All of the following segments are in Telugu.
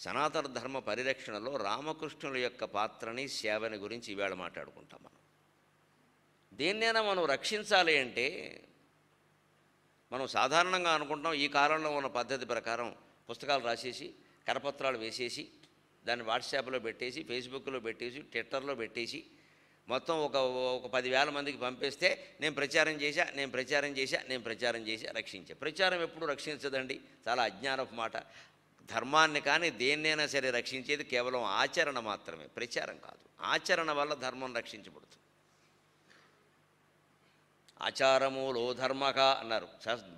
సనాతన ధర్మ పరిరక్షణలో రామకృష్ణుల యొక్క పాత్రని సేవని గురించి ఈవేళ మాట్లాడుకుంటాం. మనం దేన్నైనా మనం రక్షించాలి అంటే మనం సాధారణంగా అనుకుంటాం ఈ కాలంలో ఉన్న పద్ధతి ప్రకారం పుస్తకాలు రాసేసి కరపత్రాలు వేసేసి దాన్ని వాట్సాప్లో పెట్టేసి ఫేస్బుక్లో పెట్టేసి ట్విట్టర్లో పెట్టేసి మొత్తం ఒక 10,000 మందికి పంపేస్తే నేను ప్రచారం చేశా రక్షించా. ప్రచారం ఎప్పుడు రక్షించదండి, చాలా అజ్ఞానపు మాట. ధర్మాన్ని కానీ దేన్నైనా సరే రక్షించేది కేవలం ఆచరణ మాత్రమే, ప్రచారం కాదు. ఆచరణ వల్ల ధర్మం రక్షించబడుతుంది. ఆచారమూలో ధర్మక అన్నారు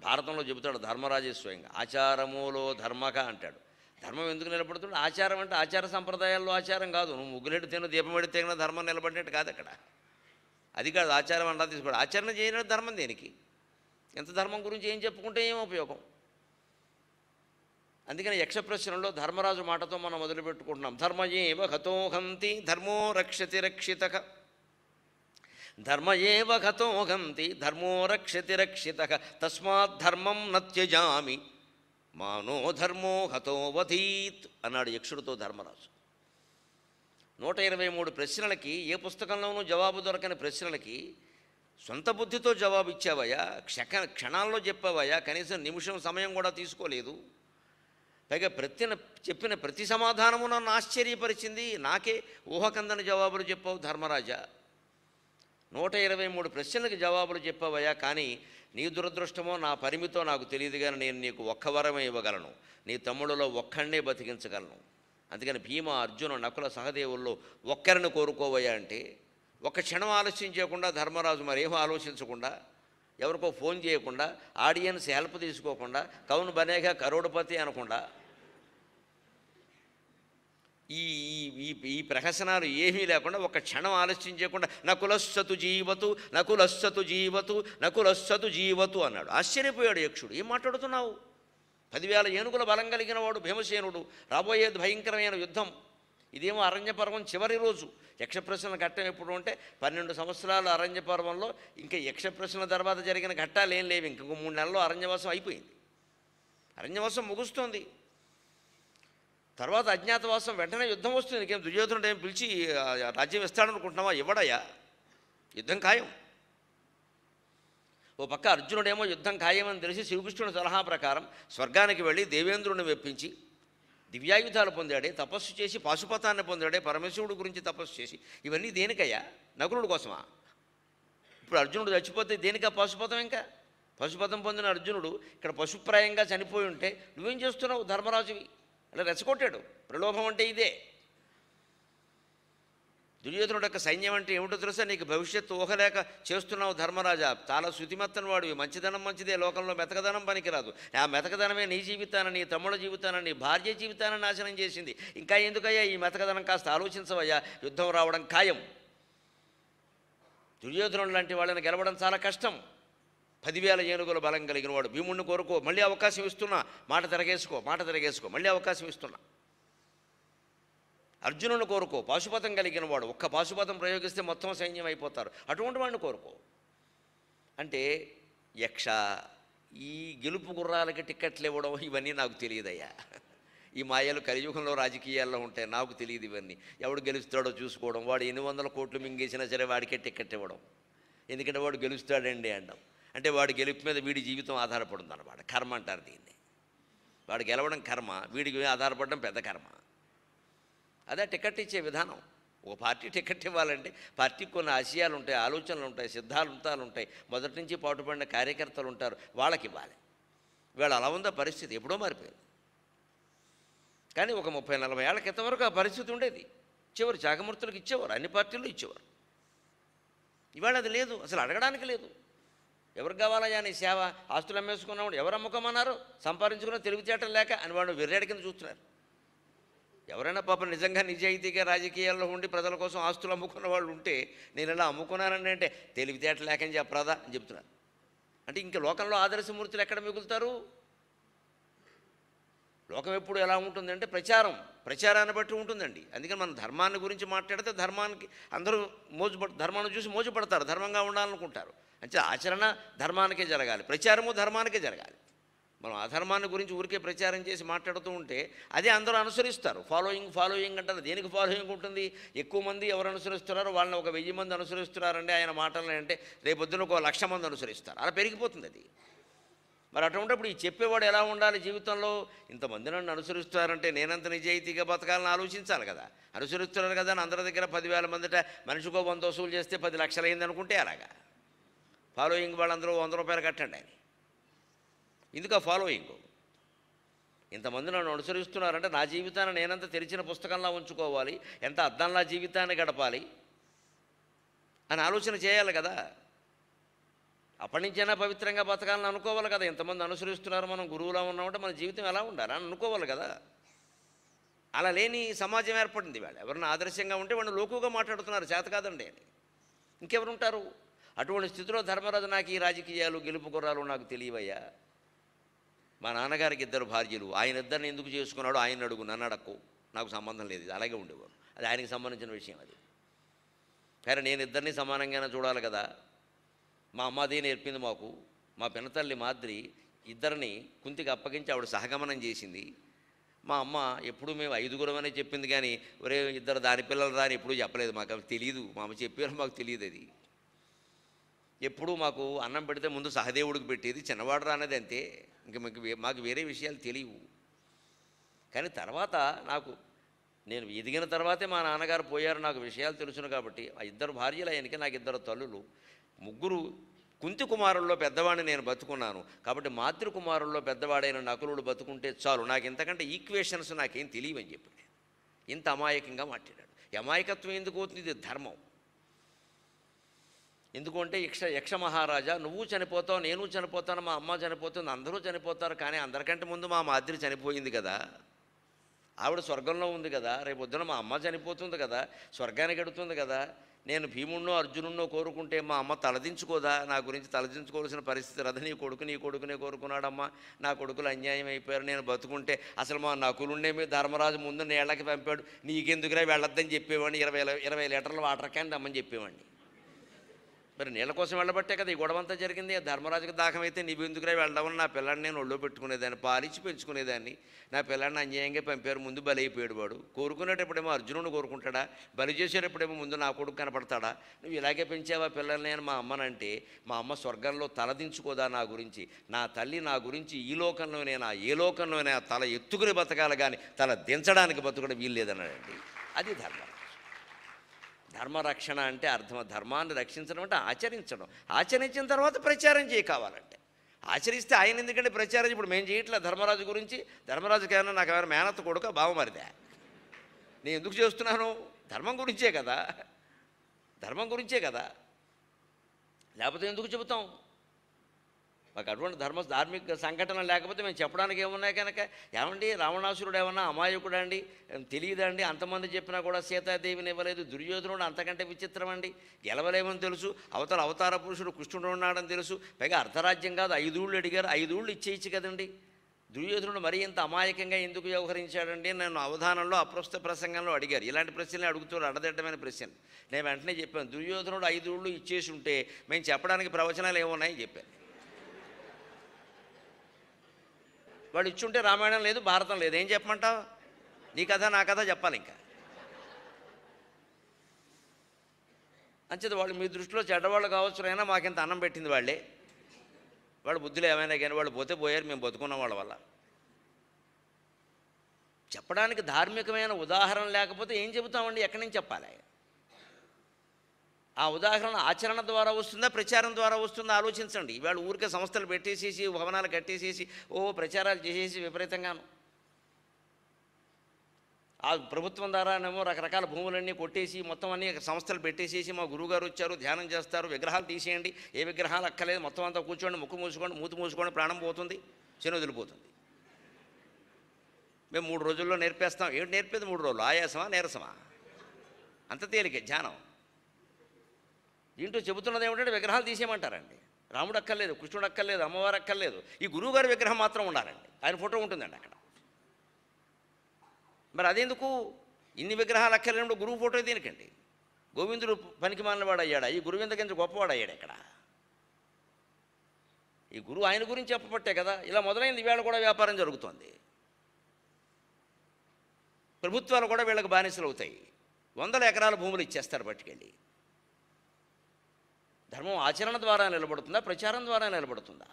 భారతంలో చెబుతాడు ధర్మరాజు స్వయంగా. ఆచారమూలో ధర్మక అంటాడు. ధర్మం ఎందుకు నిలబడుతుంది? ఆచారం అంటే ఆచార సంప్రదాయాల్లో ఆచారం కాదు. నువ్వు ముగ్గులెట్టు తిన దీపం పెడితే తిన ధర్మం నిలబడినట్టు కాదు అక్కడ. అది కాదు ఆచారం అన్నా తీసుకోడు. ఆచరణ చేయని ధర్మం దేనికి? ఎంత ధర్మం గురించి ఏం చెప్పుకుంటే ఏం ఉపయోగం? అందుకని యక్షప్రశ్నలో ధర్మరాజు మాటతో మనం మొదలుపెట్టుకుంటున్నాం. ధర్మయేవ హతోహంతి ధర్మో రక్షతి రక్షితః. ధర్మయేవ హతోహంతి ధర్మో రక్షతి రక్షితః. తస్మాత్ ధర్మం నత్యజామి మానో ధర్మో హతోవధీత్ అన్నాడు యక్షుడితో ధర్మరాజు. 123 ప్రశ్నలకి ఏ పుస్తకంలోనూ జవాబు దొరకని ప్రశ్నలకి సొంత బుద్ధితో జవాబు ఇచ్చావయ్యా. క్షణాల్లో చెప్పావయ్యా, కనీసం నిమిషం సమయం కూడా తీసుకోలేదు. పైగా చెప్పిన ప్రతి సమాధానము నన్ను ఆశ్చర్యపరిచింది. నాకే ఊహకందని జవాబులు చెప్పావు ధర్మరాజా. 123 ప్రశ్నలకు జవాబులు చెప్పావయ్యా, కానీ నీ దురదృష్టమో నా పరిమితో నాకు తెలియదు, కానీ నేను నీకు ఒక్క వరమే ఇవ్వగలను. నీ తమ్ముడిలో ఒక్కడినే బతికించగలను. అందుకని భీమ, అర్జున, నకుల, సహదేవుల్లో ఒక్కరిని కోరుకోవయ్యా అంటే ఒక్క క్షణం ఆలస్యం చేయకుండా ధర్మరాజు మరేమో ఆలోచించకుండా, ఎవరికో ఫోన్ చేయకుండా, ఆడియన్స్ హెల్ప్ తీసుకోకుండా, కౌన్ బనేగా కరోడుపతి అనకుండా, ఈ ఈ ప్రహసనాలు ఏమీ లేకుండా ఒక్క క్షణం ఆలస్యం చేయకుండా నకులస్సతు జీవతు అన్నాడు. ఆశ్చర్యపోయాడు యక్షుడు. ఏం మాట్లాడుతున్నావు? 10,000 ఏనుగుల బలం కలిగిన వాడు భీమసేనుడు. రాబోయేది భయంకరమైన యుద్ధం. ఇదేమో అరణ్యపర్వం చివరి రోజు. యక్షప్రశ్నల ఘట్టం ఎప్పుడు అంటే 12 సంవత్సరాల అరణ్యపర్వంలో ఇంకా యక్షప్రశ్నల తర్వాత జరిగిన ఘట్టాలు ఏం లేవు. ఇంకొక 3 నెలల్లో అరణ్యవాసం అయిపోయింది. అరణ్యవాసం ముగుస్తోంది. తర్వాత అజ్ఞాతవాసం, వెంటనే యుద్ధం వస్తుంది. ఇంకేం దుర్యోధనుడు ఏం పిలిచి రాజ్యం ఇస్తాడనుకుంటున్నావా? ఇవ్వడయ్యా, యుద్ధం ఖాయం. ఓ పక్క అర్జునుడేమో యుద్ధం ఖాయమని తెలిసి శ్రీకృష్ణుడి సలహా ప్రకారం స్వర్గానికి వెళ్ళి దేవేంద్రుడిని మెప్పించి దివ్యాయుధాలు పొందాడే, తపస్సు చేసి పాశుపతాన్ని పొందాడే, పరమేశ్వరుడు గురించి తపస్సు చేసి. ఇవన్నీ దేనికయ్యా? నకులుడి కోసమా? ఇప్పుడు అర్జునుడు చచ్చిపోతే దేనికా పాశుపతం? ఇంకా పశుపతం పొందిన అర్జునుడు ఇక్కడ పశుప్రాయంగా చనిపోయి ఉంటే నువ్వేం చేస్తున్నావు ధర్మరాజువి? అలా రెచ్చగొట్టాడు. ప్రలోభం అంటే ఇదే. దుర్యోధనుడు యొక్క సైన్యం అంటే ఏమిటో తెలుసా? నీకు భవిష్యత్తు ఊహలేక చేస్తున్నావు ధర్మరాజా. చాలా శృతిమత్తని వాడివి. మంచిదనం మంచిదే, లోకంలో మెతకదనం పనికిరాదు. ఆ మెతకదనమే నీ జీవితాన్ని, నీ తమ్ముళ్ళ జీవితాన్ని, నీ భార్య జీవితాన్ని నాశనం చేసింది. ఇంకా ఎందుకయ్యా ఈ మెతకదనం? కాస్త ఆలోచించవయ్యా. యుద్ధం రావడం ఖాయం. దుర్యోధనుడు లాంటి వాళ్ళని గెలవడం చాలా కష్టం. 10,000 ఏనుగుల బలం కలిగిన వాడు. భీముడిని కోరుకో, మళ్ళీ అవకాశం ఇస్తున్నా. మాట తిరగేసుకో, మళ్ళీ అవకాశం ఇస్తున్నా. అర్జునుని కోరుకో, పాశుపతం కలిగిన వాడు. ఒక్క పాశుపతం ప్రయోగిస్తే మొత్తం సైన్యం అయిపోతారు. అటువంటి వాడిని కోరుకో అంటే యక్ష, ఈ గెలుపు గుర్రాలకి టిక్కెట్లు ఇవ్వడం ఇవన్నీ నాకు తెలియదయ్యా. ఈ మాయలు కలియుగంలో రాజకీయాల్లో ఉంటాయి, నాకు తెలియదు ఇవన్నీ. ఎవడు గెలుస్తాడో చూసుకోవడం, వాడు 800 కోట్లు మింగేసినా సరే వాడికే టిక్కెట్ ఇవ్వడం. ఎందుకంటే వాడు గెలుస్తాడండి అంటాం. అంటే వాడి గెలుపు మీద వీడి జీవితం ఆధారపడుతుంది అన్నమాట. కర్మ అంటారు దీన్ని. వాడు గెలవడం కర్మ, వీడికి ఆధారపడడం పెద్ద కర్మ. అదే టికెట్ ఇచ్చే విధానం. ఓ పార్టీ టికెట్ ఇవ్వాలంటే పార్టీకి కొన్ని ఆశయాలు ఉంటాయి, ఆలోచనలు ఉంటాయి, సిద్ధాంతాలు ఉంటాయి, మొదటి నుంచి పాటుపడిన కార్యకర్తలు ఉంటారు, వాళ్ళకి ఇవ్వాలి. వీళ్ళు అలా ఉందా పరిస్థితి? ఎప్పుడో మారిపోయింది. కానీ ఒక 30-40 ఏళ్ల క్రితం వరకు ఆ పరిస్థితి ఉండేది. ఇచ్చేవారు, త్యాగమూర్తులకు ఇచ్చేవారు, అన్ని పార్టీలు ఇచ్చేవారు. ఇవాళ అది లేదు, అసలు అడగడానికి లేదు. ఎవరికి కావాలయ్యా నీ సేవ? ఆస్తులు అమ్మేసుకున్నాడు. ఎవరు అమ్ముకోమన్నారు? సంపాదించుకున్న తెలివితేటలు లేక అని వాడు వెర్రేడి కింద చూస్తున్నారు. ఎవరైనా పాపం నిజంగా నిజాయితీగా రాజకీయాల్లో ఉండి ప్రజల కోసం ఆస్తులు అమ్ముకున్న వాళ్ళు ఉంటే నేను ఇలా అమ్ముకున్నానండి అంటే తెలివితేటలు లేకని చెప్పరాదా అని చెప్తున్నారు. అంటే ఇంక లోకంలో ఆదర్శమూర్తులు ఎక్కడ మిగులుతారు? లోకం ఎప్పుడు ఎలా ఉంటుందంటే ప్రచారాన్ని బట్టి ఉంటుందండి. అందుకని మనం ధర్మాన్ని గురించి మాట్లాడితే ధర్మానికి అందరూ ధర్మాన్ని చూసి మోజుపడతారు, ధర్మంగా ఉండాలనుకుంటారు. అంటే ఆచరణ ధర్మానికే జరగాలి, ప్రచారము ధర్మానికే జరగాలి. మనం అధర్మాన్ని గురించి ఊరికే ప్రచారం చేసి మాట్లాడుతూ ఉంటే అదే అందరూ అనుసరిస్తారు. ఫాలోయింగ్ అంటారు. దేనికి ఫాలోయింగ్ ఉంటుంది? ఎక్కువ మంది ఎవరు అనుసరిస్తున్నారో వాళ్ళని ఒక 1000 మంది అనుసరిస్తున్నారంటే ఆయన మాటలని అంటే రేపొద్దున ఒక 1,00,000 మంది అనుసరిస్తారు. అలా పెరిగిపోతుంది అది. మరి అటువంటిప్పుడు ఈ చెప్పేవాడు ఎలా ఉండాలి జీవితంలో? ఇంతమంది నన్ను అనుసరిస్తారంటే నేనంత నిజాయితీగా బతకాలని ఆలోచించాలి కదా. అనుసరిస్తున్నారు కదా అని అందరి దగ్గర 10,000 మందిట మనిషికో 100 వసూలు చేస్తే 10 లక్షలు అయింది అనుకుంటే అలాగా. ఫాలోయింగ్ వాళ్ళందరూ 100 రూపాయలు కట్టండి అని. ఎందుకు ఆ ఫాలోయింగ్? ఇంతమంది నన్ను అనుసరిస్తున్నారంటే నా జీవితాన్ని నేనంత తెరిచిన పుస్తకంలా ఉంచుకోవాలి, ఎంత అద్దంలా జీవితాన్ని గడపాలి అని ఆలోచన చేయాలి కదా. అప్పటి నుంచైనా పవిత్రంగా బతకాలని అనుకోవాలి కదా. ఎంతమంది అనుసరిస్తున్నారు, మనం గురువులా ఉన్నామంటే మన జీవితం ఎలా ఉండాలి అని అనుకోవాలి కదా. అలా లేని సమాజం ఏర్పడింది. వాళ్ళు ఎవరిని ఆదర్శంగా ఉంటే వాళ్ళు లోకుగా మాట్లాడుతున్నారు, చేత కాదండి అని. ఇంకెవరు ఉంటారు? అటువంటి స్థితిలో ధర్మరాజు నాకు ఈ రాజకీయాలు గెలుపు గుర్రాలు నాకు తెలియవయ్యా. మా నాన్నగారికి 2 భార్యలు, ఆయన ఇద్దరిని ఎందుకు చేసుకున్నాడో ఆయన అడుగు, నన్ను అడక్కు, నాకు సంబంధం లేదు. ఇది అలాగే ఉండేవారు. అది ఆయనకి సంబంధించిన విషయం అది. కానీ నేను ఇద్దరిని సమానంగానే చూడాలి కదా. మా అమ్మ అదే నేర్పింది మాకు. మా పినతల్లి మాద్రి ఇద్దరిని కుంతికి అప్పగించి ఆవిడ సహగమనం చేసింది. మా అమ్మ ఎప్పుడు మేము 5గురం అనే చెప్పింది, కానీ ఒరే 2 దాని పిల్లలు రాని ఎప్పుడూ చెప్పలేదు. మాకు అవి తెలియదు. మా అమ్మ చెప్పారు, మాకు తెలియదు. అది ఎప్పుడూ మాకు అన్నం పెడితే ముందు సహదేవుడికి పెట్టేది, చిన్నవాడు రానేది అంతే. ఇంక మాకు వేరే విషయాలు తెలియవు. కానీ తర్వాత నేను ఎదిగిన తర్వాతే మా నాన్నగారు పోయారు, నాకు విషయాలు తెలుసును కాబట్టి. ఆ 2 భార్యలు ఆయనకి, నాకు 2 తల్లులు, 3 కుంతి కుమారుల్లో పెద్దవాడిని నేను బతుకున్నాను కాబట్టి మాతృ కుమారుల్లో పెద్దవాడైన నకులుడు బతుకుంటే చాలు, నాకు ఇంతకంటే ఈక్వేషన్స్ నాకేం తెలియవని చెప్పాడు. ఇంత అమాయకంగా మాట్లాడాడు. అమాయకత్వం ఎందుకు అవుతుంది? ఇది ధర్మం. ఎందుకంటే యక్ష మహారాజా, నువ్వు చనిపోతావు, నేను చనిపోతాను, మా అమ్మ చనిపోతుంది, అందరూ చనిపోతారు. కానీ అందరికంటే ముందు మా మాద్రి చనిపోయింది కదా. ఆవిడ స్వర్గంలో ఉంది కదా. రేపొద్దున మా అమ్మ చనిపోతుంది కదా, స్వర్గానికి ఎడుతుంది కదా. నేను భీముణ్ణో అర్జునున్నో కోరుకుంటే మా అమ్మ తలదించుకోదా? నా గురించి తలదించుకోవాల్సిన పరిస్థితి రథ నీ కొడుకునే కోరుకున్నాడమ్మా. నా కొడుకులు అన్యాయం అయిపోయారు, నేను బతుకుంటే అసలు మా నకులుండే మీద ధర్మరాజు ముందు నీళ్ళకి పంపాడు, నీకెందుకురా వెళ్ళొద్దని చెప్పేవాడిని. 20 లీటర్ల వాటర్ క్యాన్ రమ్మని చెప్పేవాడిని. మరి నీళ్ళ కోసం వెళ్ళబట్టే కదా ఈ గొడవంతా జరిగింది. ధర్మరాజుకి దాహం అయితే నీవు ఎందుకురా వెళ్ళడం, నా పిల్లాన్ని నేను ఒళ్ళో పెట్టుకునేదాన్ని, పాలిచ్చి పెంచుకునేదాన్ని. నా పిల్లాన్ని అన్యాయంగా పంపారు, ముందు బలైపోయాడు వాడు. కోరుకునేటప్పుడేమో అర్జునుడు కోరుకుంటాడా, బలి చేసేటప్పుడేమో ముందు నా కొడుకు కనపడతాడా? నువ్వు ఇలాగే పెంచావా పిల్లల్ని అని మా అమ్మనంటే, మా అమ్మ స్వర్గంలో తలదించుకోదా నా గురించి? నా తల్లి నా గురించి ఈ లోకంలోనైనా ఏ లోకంలోనైనా తల ఎత్తుకుని బతకాలి, కానీ తల దించడానికి బతకడం వీల్లేదన్నాడండి. అది ధర్మం. ధర్మరక్షణ అంటే అర్థం, ధర్మాన్ని రక్షించడం అంటే ఆచరించడం. ఆచరించిన తర్వాత ప్రచారం కావాలంటే ఆచరిస్తే ఆయన ఎందుకంటే ప్రచారం ఇప్పుడు మేము చేయట్లేదు ధర్మరాజు గురించి. ధర్మరాజుకి ఏమన్నా నాకు ఏమైనా మేనత్త కొడుక బావమరిదా? నేను ఎందుకు చేస్తున్నాను? ధర్మం గురించే కదా, ధర్మం గురించే కదా. లేకపోతే ఎందుకు చెబుతాం? మాకు అటువంటి ధార్మిక సంఘటనలు లేకపోతే మేము చెప్పడానికి ఏమున్నాయి కనుక. ఏమండి రావణాసురుడు ఏమన్నా అమాయకుడు అండి, తెలియదండి? అంతమంది చెప్పినా కూడా సీతాదేవిని ఇవ్వలేదు. దుర్యోధనుడు అంతకంటే విచిత్రం అండి, గెలవలేమని తెలుసు. అవతార పురుషుడు కృష్ణుడు ఉన్నాడని తెలుసు. పైగా అర్ధరాజ్యం కాదు, 5 ఊళ్ళు అడిగారు, 5 ఊళ్ళు ఇచ్చేయచ్చు కదండి. దుర్యోధనుడు మరీ ఇంత అమాయకంగా ఎందుకు వ్యవహరించాడండి? నన్ను అవధానంలో అప్రస్తుత ప్రసంగంలో అడిగారు. ఇలాంటి ప్రశ్నలు అడుగుతారు, అడదట్టమైన ప్రశ్నలు. నేను వెంటనే చెప్పాను, దుర్యోధనుడు 5 ఊళ్ళు ఇచ్చేసి ఉంటే మేము చెప్పడానికి ప్రవచనాలు ఏమున్నాయని చెప్పాను. వాడు ఇచ్చుంటే రామాయణం లేదు, భారతం లేదు, ఏం చెప్పమంటావు? నీ కథ నా కథ చెప్పాలి. ఇంకా అంచేది వాళ్ళు మీ దృష్టిలో చెడ్డవాళ్ళు కావచ్చు, అయినా మాకింత అన్నం పెట్టింది వాళ్ళే. వాడు బుద్ధులు ఏమైనా కానీ వాళ్ళు పోతే పోయారు, మేము బతుకున్నాం వాళ్ళ వల్ల. చెప్పడానికి ధార్మికమైన ఉదాహరణ లేకపోతే ఏం చెబుతామండి? ఎక్కడి నుంచి చెప్పాలి? ఆ ఉదాహరణ ఆచరణ ద్వారా వస్తుందా, ప్రచారం ద్వారా వస్తుందా ఆలోచించండి. ఇవాళ ఊరికే సంస్థలు పెట్టేసేసి, భవనాలు కట్టేసేసి, ప్రచారాలు చేసేసి విపరీతంగాను ఆ ప్రభుత్వం ద్వారానేమో రకరకాల భూములన్నీ కొట్టేసి మొత్తం అన్ని సంస్థలు పెట్టేసేసి, మా గురువుగారు వచ్చారు ధ్యానం చేస్తారు, విగ్రహాలు తీసేయండి, ఏ విగ్రహాలు అక్కర్లేదు, మొత్తం అంతా కూర్చోండి, ముక్కు మూసుకోండి, మూతి మూసుకోండి, ప్రాణం పోతుంది, శని వదిలిపోతుంది. మేము 3 రోజుల్లో నేర్పేస్తాం. ఏంటి నేర్పేది? 3 రోజులు ఆయాసమా నీరసమా? అంత తేలికే ధ్యానం. దీంట్లో చెబుతున్నది ఏమిటంటే విగ్రహాలు తీసేయమంటారండి. రాముడు అక్కర్లేదు, కృష్ణుడు అక్కర్లేదు, అమ్మవారు అక్కర్లేదు, ఈ గురువుగారి విగ్రహం మాత్రం ఉండాలండి. ఆయన ఫోటో ఉంటుందండి అక్కడ. మరి అదెందుకు? ఇన్ని విగ్రహాలు అక్కర్లేనప్పుడు గురువు ఫోటో దేనికండి? గోవిందుడు పనికి మాలినవాడు అయ్యాడా? ఈ గురువింద కింద గొప్పవాడు అయ్యాడు ఇక్కడ. ఈ గురువు ఆయన గురించి చెప్పబట్టే కదా ఇలా మొదలైంది. ఈవేళ కూడా వ్యాపారం జరుగుతోంది. ప్రభుత్వాలు కూడా వీళ్ళకి బానిసలు అవుతాయి. 100 ఎకరాల భూములు ఇచ్చేస్తారు పట్టుకెళ్ళి. ధర్మం ఆచరణ ద్వారా నిలబడుతుందా, ప్రచారం ద్వారా నిలబడుతుందా?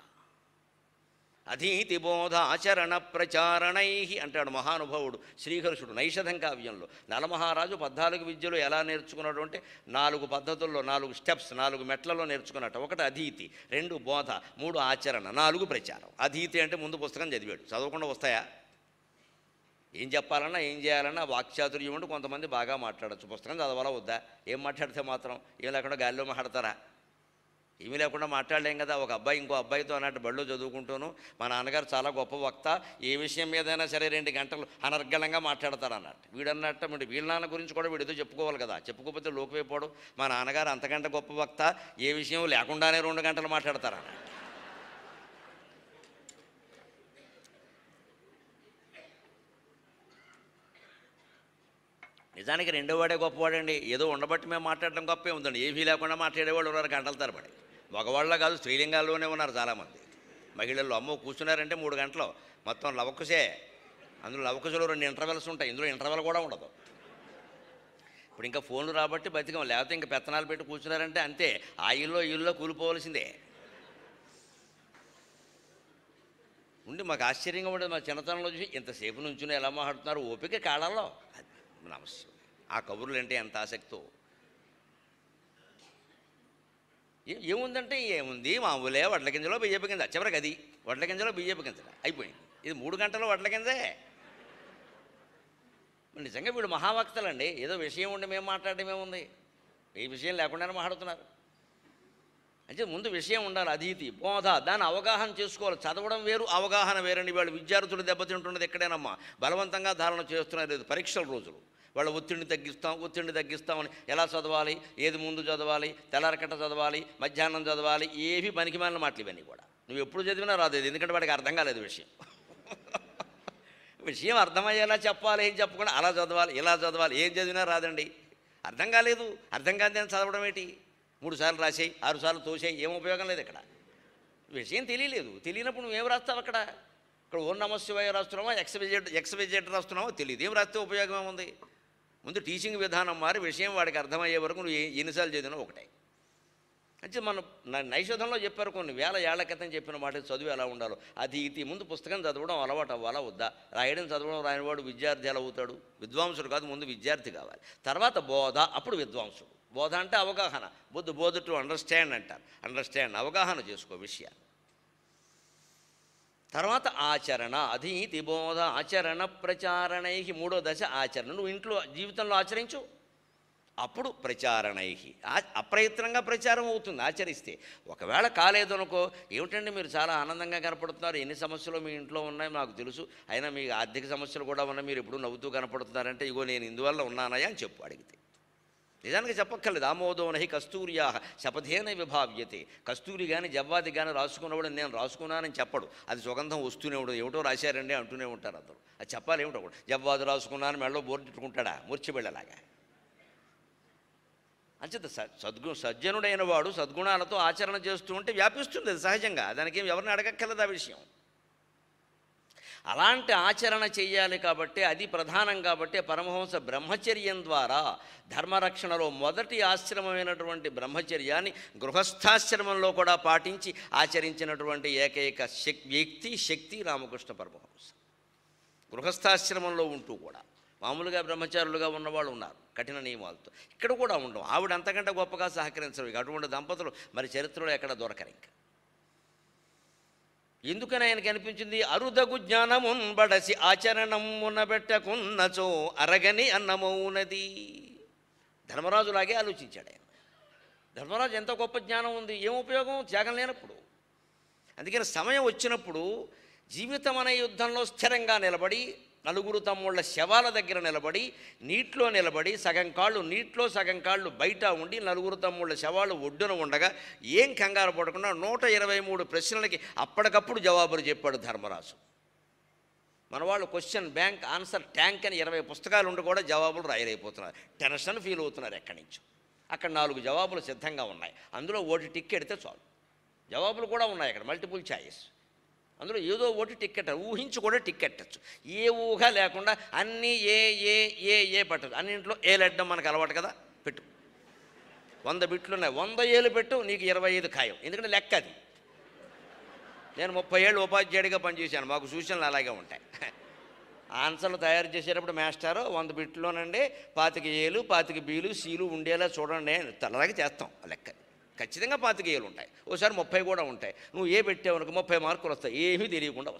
అధీతి బోధ ఆచరణ ప్రచారణై అంటాడు మహానుభావుడు శ్రీహర్షుడు నైషధం కావ్యంలో. నలమహారాజు 14 విద్యలు ఎలా నేర్చుకున్నాడు అంటే 4 పద్ధతుల్లో, 4 స్టెప్స్, 4 మెట్లలో నేర్చుకున్నట్టు. 1 అధీతి, 2 బోధ, 3 ఆచరణ, 4 ప్రచారం. అధీతి అంటే ముందు పుస్తకం చదివాడు. చదవకుండా వస్తాయా? ఏం చెప్పాలన్నా ఏం చేయాలన్నా వాక్చాతుర్యం ఉంటే కొంతమంది బాగా మాట్లాడచ్చు. పుస్తకం చదవాలా వద్దా? ఏం మాట్లాడితే మాత్రం ఏం లేకుండా గాలిలో మాట్లాడతారా? ఏమీ లేకుండా మాట్లాడలేం కదా. ఒక అబ్బాయి ఇంకో అబ్బాయితో అన్నట్టు బడిలో చదువుకుంటూను మా నాన్నగారు చాలా గొప్ప వక్త, ఏ విషయం మీదైనా సరే 2 గంటలు అనర్గళంగా మాట్లాడతారు అన్నట్టు. వీడన్నట్టు మరి వీళ్ళ నాన్న గురించి కూడా వీడితో చెప్పుకోవాలి కదా. చెప్పుకోకపోతే లోకువైపోవడం. మా నాన్నగారు అంతకంటే గొప్ప వక్త, ఏ విషయం లేకుండానే 2 గంటలు మాట్లాడతారు అన్నట్టు. నిజానికి 2వ వాడే గొప్పవాడండి. ఏదో ఉండబట్టి మేము మాట్లాడడం గొప్పే ఉందండి. ఏమీ లేకుండా మాట్లాడేవాళ్ళు ఉన్నారు గంటల తరబడి. మగవాళ్ళ కాదు, స్త్రీలింగాల్లోనే ఉన్నారు చాలామంది. మహిళల్లో అమ్మో కూర్చున్నారంటే 3 గంటలు మొత్తం లవకుశే. అందులో లవకుశలో 2 ఇంటర్వెల్స్ ఉంటాయి. ఇందులో ఇంటర్వెల్ కూడా ఉండదు. ఇప్పుడు ఇంకా ఫోన్లు రాబట్టి బతికం, లేకపోతే ఇంకా పెత్తనాలు పెట్టి కూర్చున్నారంటే అంతే, ఆ ఇల్లు కూలిపోవలసిందే. ఉండి మాకు ఆశ్చర్యంగా ఉండేది. మా చిన్నతనంలో చూసి ఇంతసేపు నుంచుని ఎలా మాట్లాడుతున్నారు, ఓపిక కాళ్ళల్లో. నమస్తే. ఆ కబుర్లు అంటే ఎంత ఆసక్తో. ఏముందంటే ఏముంది, మామూలే, వడ్ల గింజలో బియ్యపు గింజ, చివరికి అది వడ్ల గింజలో బియ్యపు గింజ అయిపోయింది. ఇది 3 గంటలు వడ్ల గింజే. నిజంగా వీళ్ళు మహావక్తలండి. ఏదో విషయం ఉండి మేము మాట్లాడమేముంది, ఏ విషయం లేకుండానే మాట్లాడుతున్నారు. అంటే ముందు విషయం ఉండాలి. అధీతి బోధ, దాన్ని అవగాహన చేసుకోవాలి. చదవడం వేరు, అవగాహన వేరండి. వాళ్ళు విద్యార్థులు దెబ్బతింటున్నది ఎక్కడేనమ్మా, బలవంతంగా ధారణ చేస్తున్నారు. లేదు, పరీక్షల రోజులు వాళ్ళ ఒత్తిడిని తగ్గిస్తామని ఎలా చదవాలి, ఏది ముందు చదవాలి, తెల్లారకట్ట చదవాలి, మధ్యాహ్నం చదవాలి, ఏవి పనికిమాలిన మాటలు ఇవన్నీ కూడా. నువ్వు ఎప్పుడు చదివినా రాదు, ఎందుకంటే వాడికి అర్థం కాలేదు విషయం. విషయం అర్థమయ్యేలా చెప్పాలి, ఏం చెప్పకుండా అలా చదవాలి, ఇలా చదవాలి, ఏం చదివినా రాదండి. అర్థం కాలేదు, అర్థం కాదు అని చదవడం ఏంటి? 3 సార్లు రాసేయి, 6 సార్లు తోసేయి, ఏం ఉపయోగం లేదు. ఇక్కడ విషయం తెలియలేదు. తెలియనప్పుడు నువ్వేం రాస్తావు? ఇక్కడ ఓం నమః శివాయ రాస్తున్నావా, ఎక్స్విజెడ్ రాస్తున్నావో తెలియదు. ఏం రాస్తే ఉపయోగం ఏముంది? ముందు టీచింగ్ విధానం మారి విషయం వాడికి అర్థమయ్యే వరకు నువ్వు ఎన్నిసార్లు చదివినా ఒకటే. అంటే మనం నైషధంలో చెప్పారు, కొన్ని వేల ఏళ్ల క్రితం చెప్పిన మాట. చదువు ఎలా ఉండాలో అది ఇది. ముందు పుస్తకం చదవడం అలవాటు అవ్వాలా వద్దా? రాయడం చదవడం రానివాడు విద్యార్థి ఎలా అవుతాడు? విద్వాంసుడు కాదు, ముందు విద్యార్థి కావాలి. తర్వాత బోధ, అప్పుడు విద్వాంసుడు. బోధ అంటే అవగాహన. బోధ టు అండర్స్టాండ్ అంటారు. అండర్స్టాండ్, అవగాహన చేసుకో విషయాన్ని. తర్వాత ఆచరణ, అధీతి బోధ ఆచరణ ప్రచారణై. 3వ దశ ఆచరణ. నువ్వు ఇంట్లో జీవితంలో ఆచరించు, అప్పుడు ప్రచారణై. అప్రయత్నంగా ప్రచారం అవుతుంది ఆచరిస్తే. ఒకవేళ కాలేదనుకో, ఏమిటండి మీరు చాలా ఆనందంగా కనపడుతున్నారు, ఎన్ని సమస్యలు మీ ఇంట్లో ఉన్నాయి నాకు తెలుసు, అయినా మీ ఆర్థిక సమస్యలు కూడా ఉన్నాయి, మీరు ఎప్పుడు నవ్వుతూ కనపడుతున్నారంటే ఇగో నేను ఇందువల్ల ఉన్నానయా అని చెప్పు. అడిగితే నిజానికి చెప్పక్కర్లేదు. ఆమోదోనహి కస్తూర్యా శపథేన విభావ్యతే. కస్తూరి కానీ జవ్వాది కానీ రాసుకున్నవాడు నేను రాసుకున్నానని చెప్పడు. అది సుగంధం వస్తూనే ఉండదు. ఏమిటో రాశారండి అంటూనే ఉంటారు అందరూ. అది చెప్పాలి ఏమిటో కూడా. జవ్వాదు రాసుకున్నాను మెడలో బోర్డుకుంటాడా మూర్చిబిళ్ళలాగా. అంచేత సజ్జనుడైన వాడు సద్గుణాలతో ఆచరణ చేస్తూ ఉంటే వ్యాపిస్తుంది అది సహజంగా. దానికి ఎవరిని అడగక్కర్లేదు ఆ విషయం. అలాంటి ఆచరణ చెయ్యాలి కాబట్టి, అది ప్రధానం కాబట్టి పరమహంస బ్రహ్మచర్యం ద్వారా ధర్మరక్షణలో మొదటి ఆశ్రమమైనటువంటి బ్రహ్మచర్యాన్ని గృహస్థాశ్రమంలో కూడా పాటించి ఆచరించినటువంటి ఏకైక శక్తి రామకృష్ణ పరమహంస. గృహస్థాశ్రమంలో ఉంటూ కూడా మామూలుగా బ్రహ్మచారులుగా ఉన్నవాళ్ళు ఉన్నారు కఠిన నియమాలతో. ఇక్కడ కూడా ఉండవు. ఆవిడ అంతకంటే గొప్పగా సహకరించరు. అటువంటి దంపతులు మరి చరిత్రలో ఎక్కడ దొరకరు. ఇంకా ఎందుకని ఆయనకి అనిపించింది, అరుదగు జ్ఞానమున్ బడసి ఆచరణమున పెట్టకున్నచో అరగని అన్నమౌనది. ధర్మరాజులాగే ఆలోచించాడు ఆయన. ధర్మరాజు ఎంత గొప్ప జ్ఞానం ఉంది, ఏం ఉపయోగం త్యాగం లేనప్పుడు. అందుకని సమయం వచ్చినప్పుడు జీవితం అనే యుద్ధంలో స్థిరంగా నిలబడి, నలుగురు తమ్ముళ్ళ శవాల దగ్గర నిలబడి, నీటిలో నిలబడి, సగం కాళ్ళు నీటిలో సగం కాళ్ళు బయట ఉండి, నలుగురు తమ్ముళ్ళ శవాలు ఒడ్డున ఉండగా ఏం కంగారు పడకుండా 123 ప్రశ్నలకి అప్పటికప్పుడు జవాబులు చెప్పాడు ధర్మరాజు. మనవాళ్ళు క్వశ్చన్ బ్యాంక్ ఆన్సర్ ట్యాంక్ అని 20 పుస్తకాలు ఉండి కూడా జవాబులు రాయలేకపోతున్నారు. టెన్షన్ ఫీల్ అవుతున్నారు ఎక్కడి నుంచో. అక్కడ 4 జవాబులు సిద్ధంగా ఉన్నాయి. అందులో ఒకటి టిక్ ఎడితే చాలు. జవాబులు కూడా ఉన్నాయి అక్కడ, మల్టిపుల్ ఛాయిస్. అందులో ఏదో ఒకటి టిక్కెట్, ఊహించి కూడా టిక్కెట్టచ్చు. ఏ ఊహ లేకుండా అన్నీ ఏ పట్టదు. అన్నింట్లో ఏలెడ్డం మనకు అలవాటు కదా, పెట్టు. 100 బిట్లు ఉన్నాయి, 100 ఏలు పెట్టు, నీకు 25 ఖాయం. ఎందుకంటే లెక్క అది. నేను 30 ఏళ్ళు ఉపాధ్యాయుడిగా పనిచేశాను, మాకు సూచనలు అలాగే ఉంటాయి. ఆన్సర్లు తయారు చేసేటప్పుడు మాస్టారు 100 బిట్లోనండి 25 ఏలు 25 బీలు సీలు ఉండేలా చూడండి అలాగే చేస్తాం. లెక్క ఖచ్చితంగా 25 ఏలు ఉంటాయి, ఓసారి 30 కూడా ఉంటాయి. నువ్వు ఏ పెట్టావు అనుకో 30 మార్కులు వస్తాయి, ఏమీ తెలియకుండా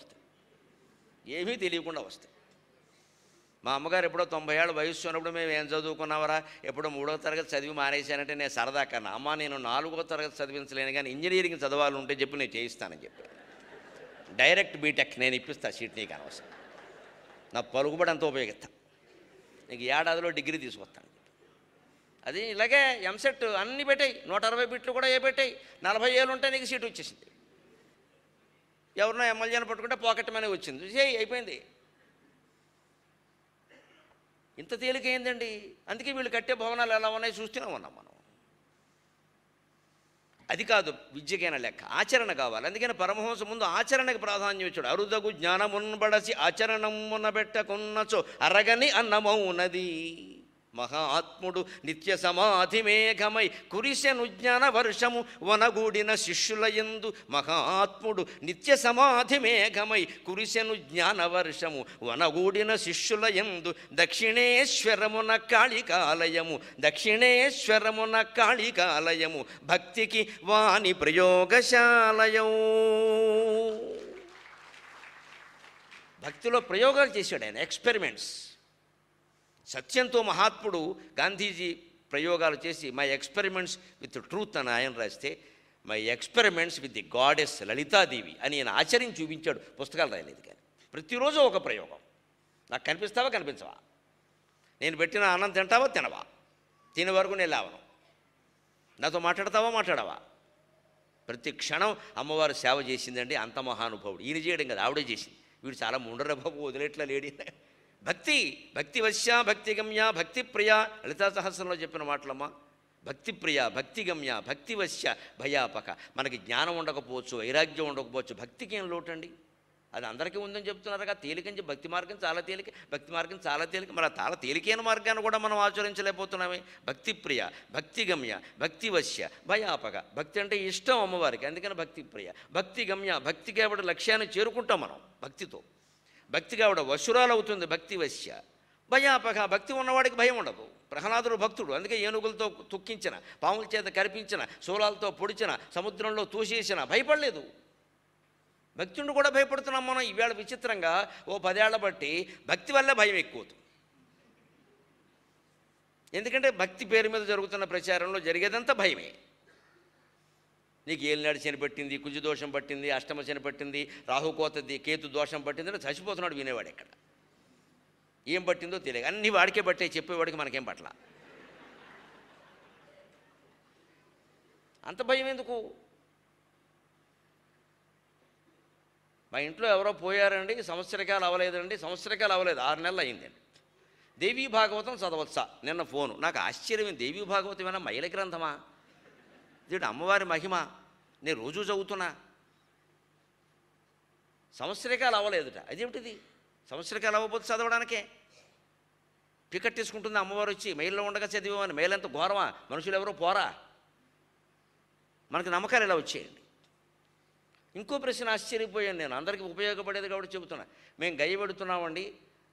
వస్తాయి. మా అమ్మగారు ఎప్పుడో 90 ఏళ్ళ వయస్సు ఉన్నప్పుడు మేము ఏం చదువుకున్నావరా, ఎప్పుడో 3వ తరగతి చదివి మానేశానంటే నేను సరదా కన్నా, అమ్మ నేను 4వ తరగతి చదివించలేను కానీ ఇంజనీరింగ్ చదవాలి ఉంటే చెప్పి నేను చేయిస్తానని చెప్పి, డైరెక్ట్ బీటెక్ నేను ఇప్పిస్తా, సీట్ నీకు అనవసరం, నా పలుకుబడి అంతా ఉపయోగిస్తా, నీకు ఏడాదిలో డిగ్రీ తీసుకొస్తాను. అది ఇలాగే ఎంసెట్ అన్నీ పెట్టాయి, 160 బిట్లు కూడా ఏ పెట్టాయి, 40 ఏళ్ళు ఉంటే నీకు సీటు వచ్చేసింది. ఎవరినో ఎమ్మెల్యేని పట్టుకుంటే పాకెట్ మనీ వచ్చింది, చేయి అయిపోయింది. ఇంత తేలికైందండి. అందుకే వీళ్ళు కట్టే భవనాలు ఎలా ఉన్నాయి చూస్తూనే ఉన్నాం మనం. అది కాదు విద్యకైనా లెక్క, ఆచరణ కావాలి. అందుకని పరమహంస ముందు ఆచరణకు ప్రాధాన్యం ఇచ్చాడు. అరుదగు జ్ఞానమున్బడసి ఆచరణమున పెట్టకున్నచో అరగని అన్నమౌనది. మహాత్ముడు నిత్య సమాధి మేఘమై కురిసెను జ్ఞాన వర్షము వనగూడిన శిష్యుల యందు. మహాత్ముడు నిత్య సమాధి మేఘమై కురిసెను జ్ఞాన వర్షము వనగూడిన శిష్యుల యందు. దక్షిణేశ్వరమున కాళికాలయము భక్తికి వాణి ప్రయోగశాలయం. భక్తిలో ప్రయోగాలు చేశాడు ఆయన, ఎక్స్పెరిమెంట్స్. సత్యంతో మహాత్ముడు గాంధీజీ ప్రయోగాలు చేసి మై ఎక్స్పెరిమెంట్స్ విత్ ట్రూత్ అని ఆయన రాస్తే, my experiments with the goddess Lalitadevi అని ఆయన ఆచరించి చూపించాడు. పుస్తకాలు రాయలేదు కానీ ప్రతిరోజు ఒక ప్రయోగం. నాకు కనిపిస్తావా కనిపించవా, నేను పెట్టిన అన్నం తింటావా తినవా, తినే వరకు నేను లేవను, నాతో మాట్లాడవా. ప్రతి క్షణం అమ్మవారు సేవ చేసిందండి. అంత మహానుభావుడు. ఈయన చేయడం కదా, ఆవిడే చేసింది. వీడు చాలా ముండర బాబు, వదిలేట్లా లేడీ. భక్తి వశ్య భక్తి గమ్య భక్తి ప్రియ, లలితా సహస్రంలో చెప్పిన మాటలమ్మా. భక్తి ప్రియ భక్తి గమ్య భక్తి వశ్య భయాపక. మనకి జ్ఞానం ఉండకపోవచ్చు, వైరాగ్యం ఉండకపోవచ్చు, భక్తికి ఏం లోటండి? అది అందరికీ ఉందని చెప్తున్నారుగా. తేలికని భక్తి మార్గం చాలా తేలిక, మరి చాలా తేలికైన మార్గాన్ని కూడా మనం ఆచరించలేకపోతున్నామే. భక్తి ప్రియ భక్తి గమ్య భక్తి వశ్య భయాపక. భక్తి అంటే ఇష్టం అమ్మవారికి, అందుకని భక్తి ప్రియ భక్తి గమ్య. భక్తికి ఆవిడ లక్ష్యాన్ని చేరుకుంటాం మనం భక్తితో. భక్తిగా ఆవిడ వశురాలు అవుతుంది. భక్తి వశ్య భయాపక. భక్తి ఉన్నవాడికి భయం ఉండదు. ప్రహ్లాదుడు భక్తుడు, అందుకే ఏనుగులతో తొక్కించిన, పాముల చేత కరిపించిన, శూలాలతో పొడిచిన, సముద్రంలో తోసేసిన భయపడలేదు. భక్తుడిని కూడా భయపడుతున్నాం మనం. ఈవేళ విచిత్రంగా ఓ 10 ఏళ్ల బట్టి భక్తి వల్ల భయం ఎక్కువవుతుంది. ఎందుకంటే భక్తి పేరు మీద జరుగుతున్న ప్రచారంలో జరిగేదంతా భయమే. నీకు ఏలినాడు శని పట్టింది, కుజు దోషం పట్టింది, అష్టమ శని పట్టింది, రాహుకోతది, కేతు దోషం పట్టింది అంటే చచ్చిపోతున్నాడు వినేవాడు. ఎక్కడ ఏం పట్టిందో తెలియదు, అన్నీ వాడికే పట్టే, చెప్పేవాడికి మనకేం పట్ల. అంత భయం ఎందుకు? మా ఇంట్లో ఎవరో పోయారండి, సంవత్సరకాలు అవ్వలేదండి. 6 నెలలు అయిందండి. దేవీ భాగవతం చదవచ్చా? నిన్న ఫోను. నాకు ఆశ్చర్యం, దేవీ భాగవతం ఏమైనా మహిళ గ్రంథమా? ఇది అమ్మవారి మహిమ, నేను రోజు చదువుతున్నా. సంవత్సరకాలు అవ్వలేదుట. అదేమిటిది? సంవత్సరకాలు అవ్వకపోతే చదవడానికే టికెట్ తీసుకుంటుంది అమ్మవారు వచ్చి. మైల్లో ఉండగా చదివేమని. మైలంత ఘోరమా? మనుషులు ఎవరో పోరా? మనకి నమ్మకాలు ఇలా వచ్చేయండి. ఇంకో ప్రశ్న ఆశ్చర్యపోయాను నేను, అందరికీ ఉపయోగపడేది కాబట్టి చెబుతున్నా. మేము గయ పెడుతున్నామండి,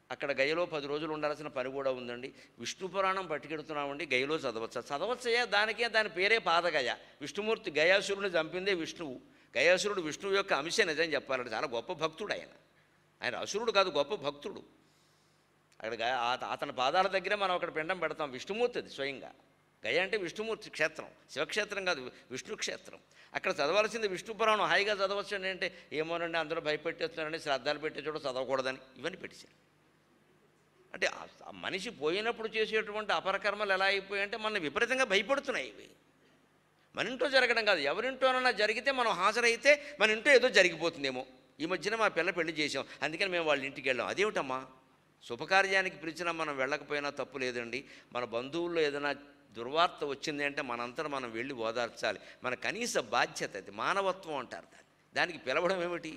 అక్కడ గయలో 10 రోజులు ఉండాల్సిన పని కూడా ఉందండి. విష్ణు పురాణం పట్టుకెడుతున్నామండి, గయలో చదవచ్చయ్యా. దాని పేరే పాదగయ. విష్ణుమూర్తి గయాసురుడిని చంపిందే విష్ణువు. గయాసురుడు విష్ణువు యొక్క అంశ. నిజం చెప్పాలంటే చాలా గొప్ప భక్తుడు ఆయన అసురుడు కాదు, గొప్ప భక్తుడు. అక్కడ అతని పాదాల దగ్గరే మనం అక్కడ పిండం పెడతాం. విష్ణుమూర్తి అది స్వయంగా. గయ అంటే విష్ణుమూర్తి క్షేత్రం, శివక్షేత్రం కాదు, విష్ణు క్షేత్రం. అక్కడ చదవాల్సింది విష్ణు పురాణం. హాయిగా చదవచ్చు అంటే ఏమోనండి అందరూ భయపెట్టేస్తున్నారని, శ్రద్ధాలు పెట్టే చోట చదవకూడదని ఇవన్నీ పెట్టేశారు. అంటే మనిషి పోయినప్పుడు చేసేటువంటి అపరకర్మలు ఎలా అయిపోయాయంటే మన విపరీతంగా భయపడుతున్నాయి. ఇవి మన ఇంట్లో జరగడం కాదు, ఎవరింటోనన్నా జరిగితే మనం హాజరైతే మన ఇంట్లో ఏదో జరిగిపోతుందేమో. ఈ మధ్యన మా పిల్ల పెళ్లి చేసాం, అందుకని మేము వాళ్ళ ఇంటికి వెళ్ళాం. అదేమిటమ్మా? శుభకార్యానికి పిలిచినా మనం వెళ్ళకపోయినా తప్పు లేదండి. మన బంధువుల్లో ఏదైనా దుర్వార్త వచ్చింది అంటే మనంతా మనం వెళ్ళి ఓదార్చాలి. మన కనీస బాధ్యత అది, మానవత్వం అంటారు దానికి పిలవడం ఏమిటి?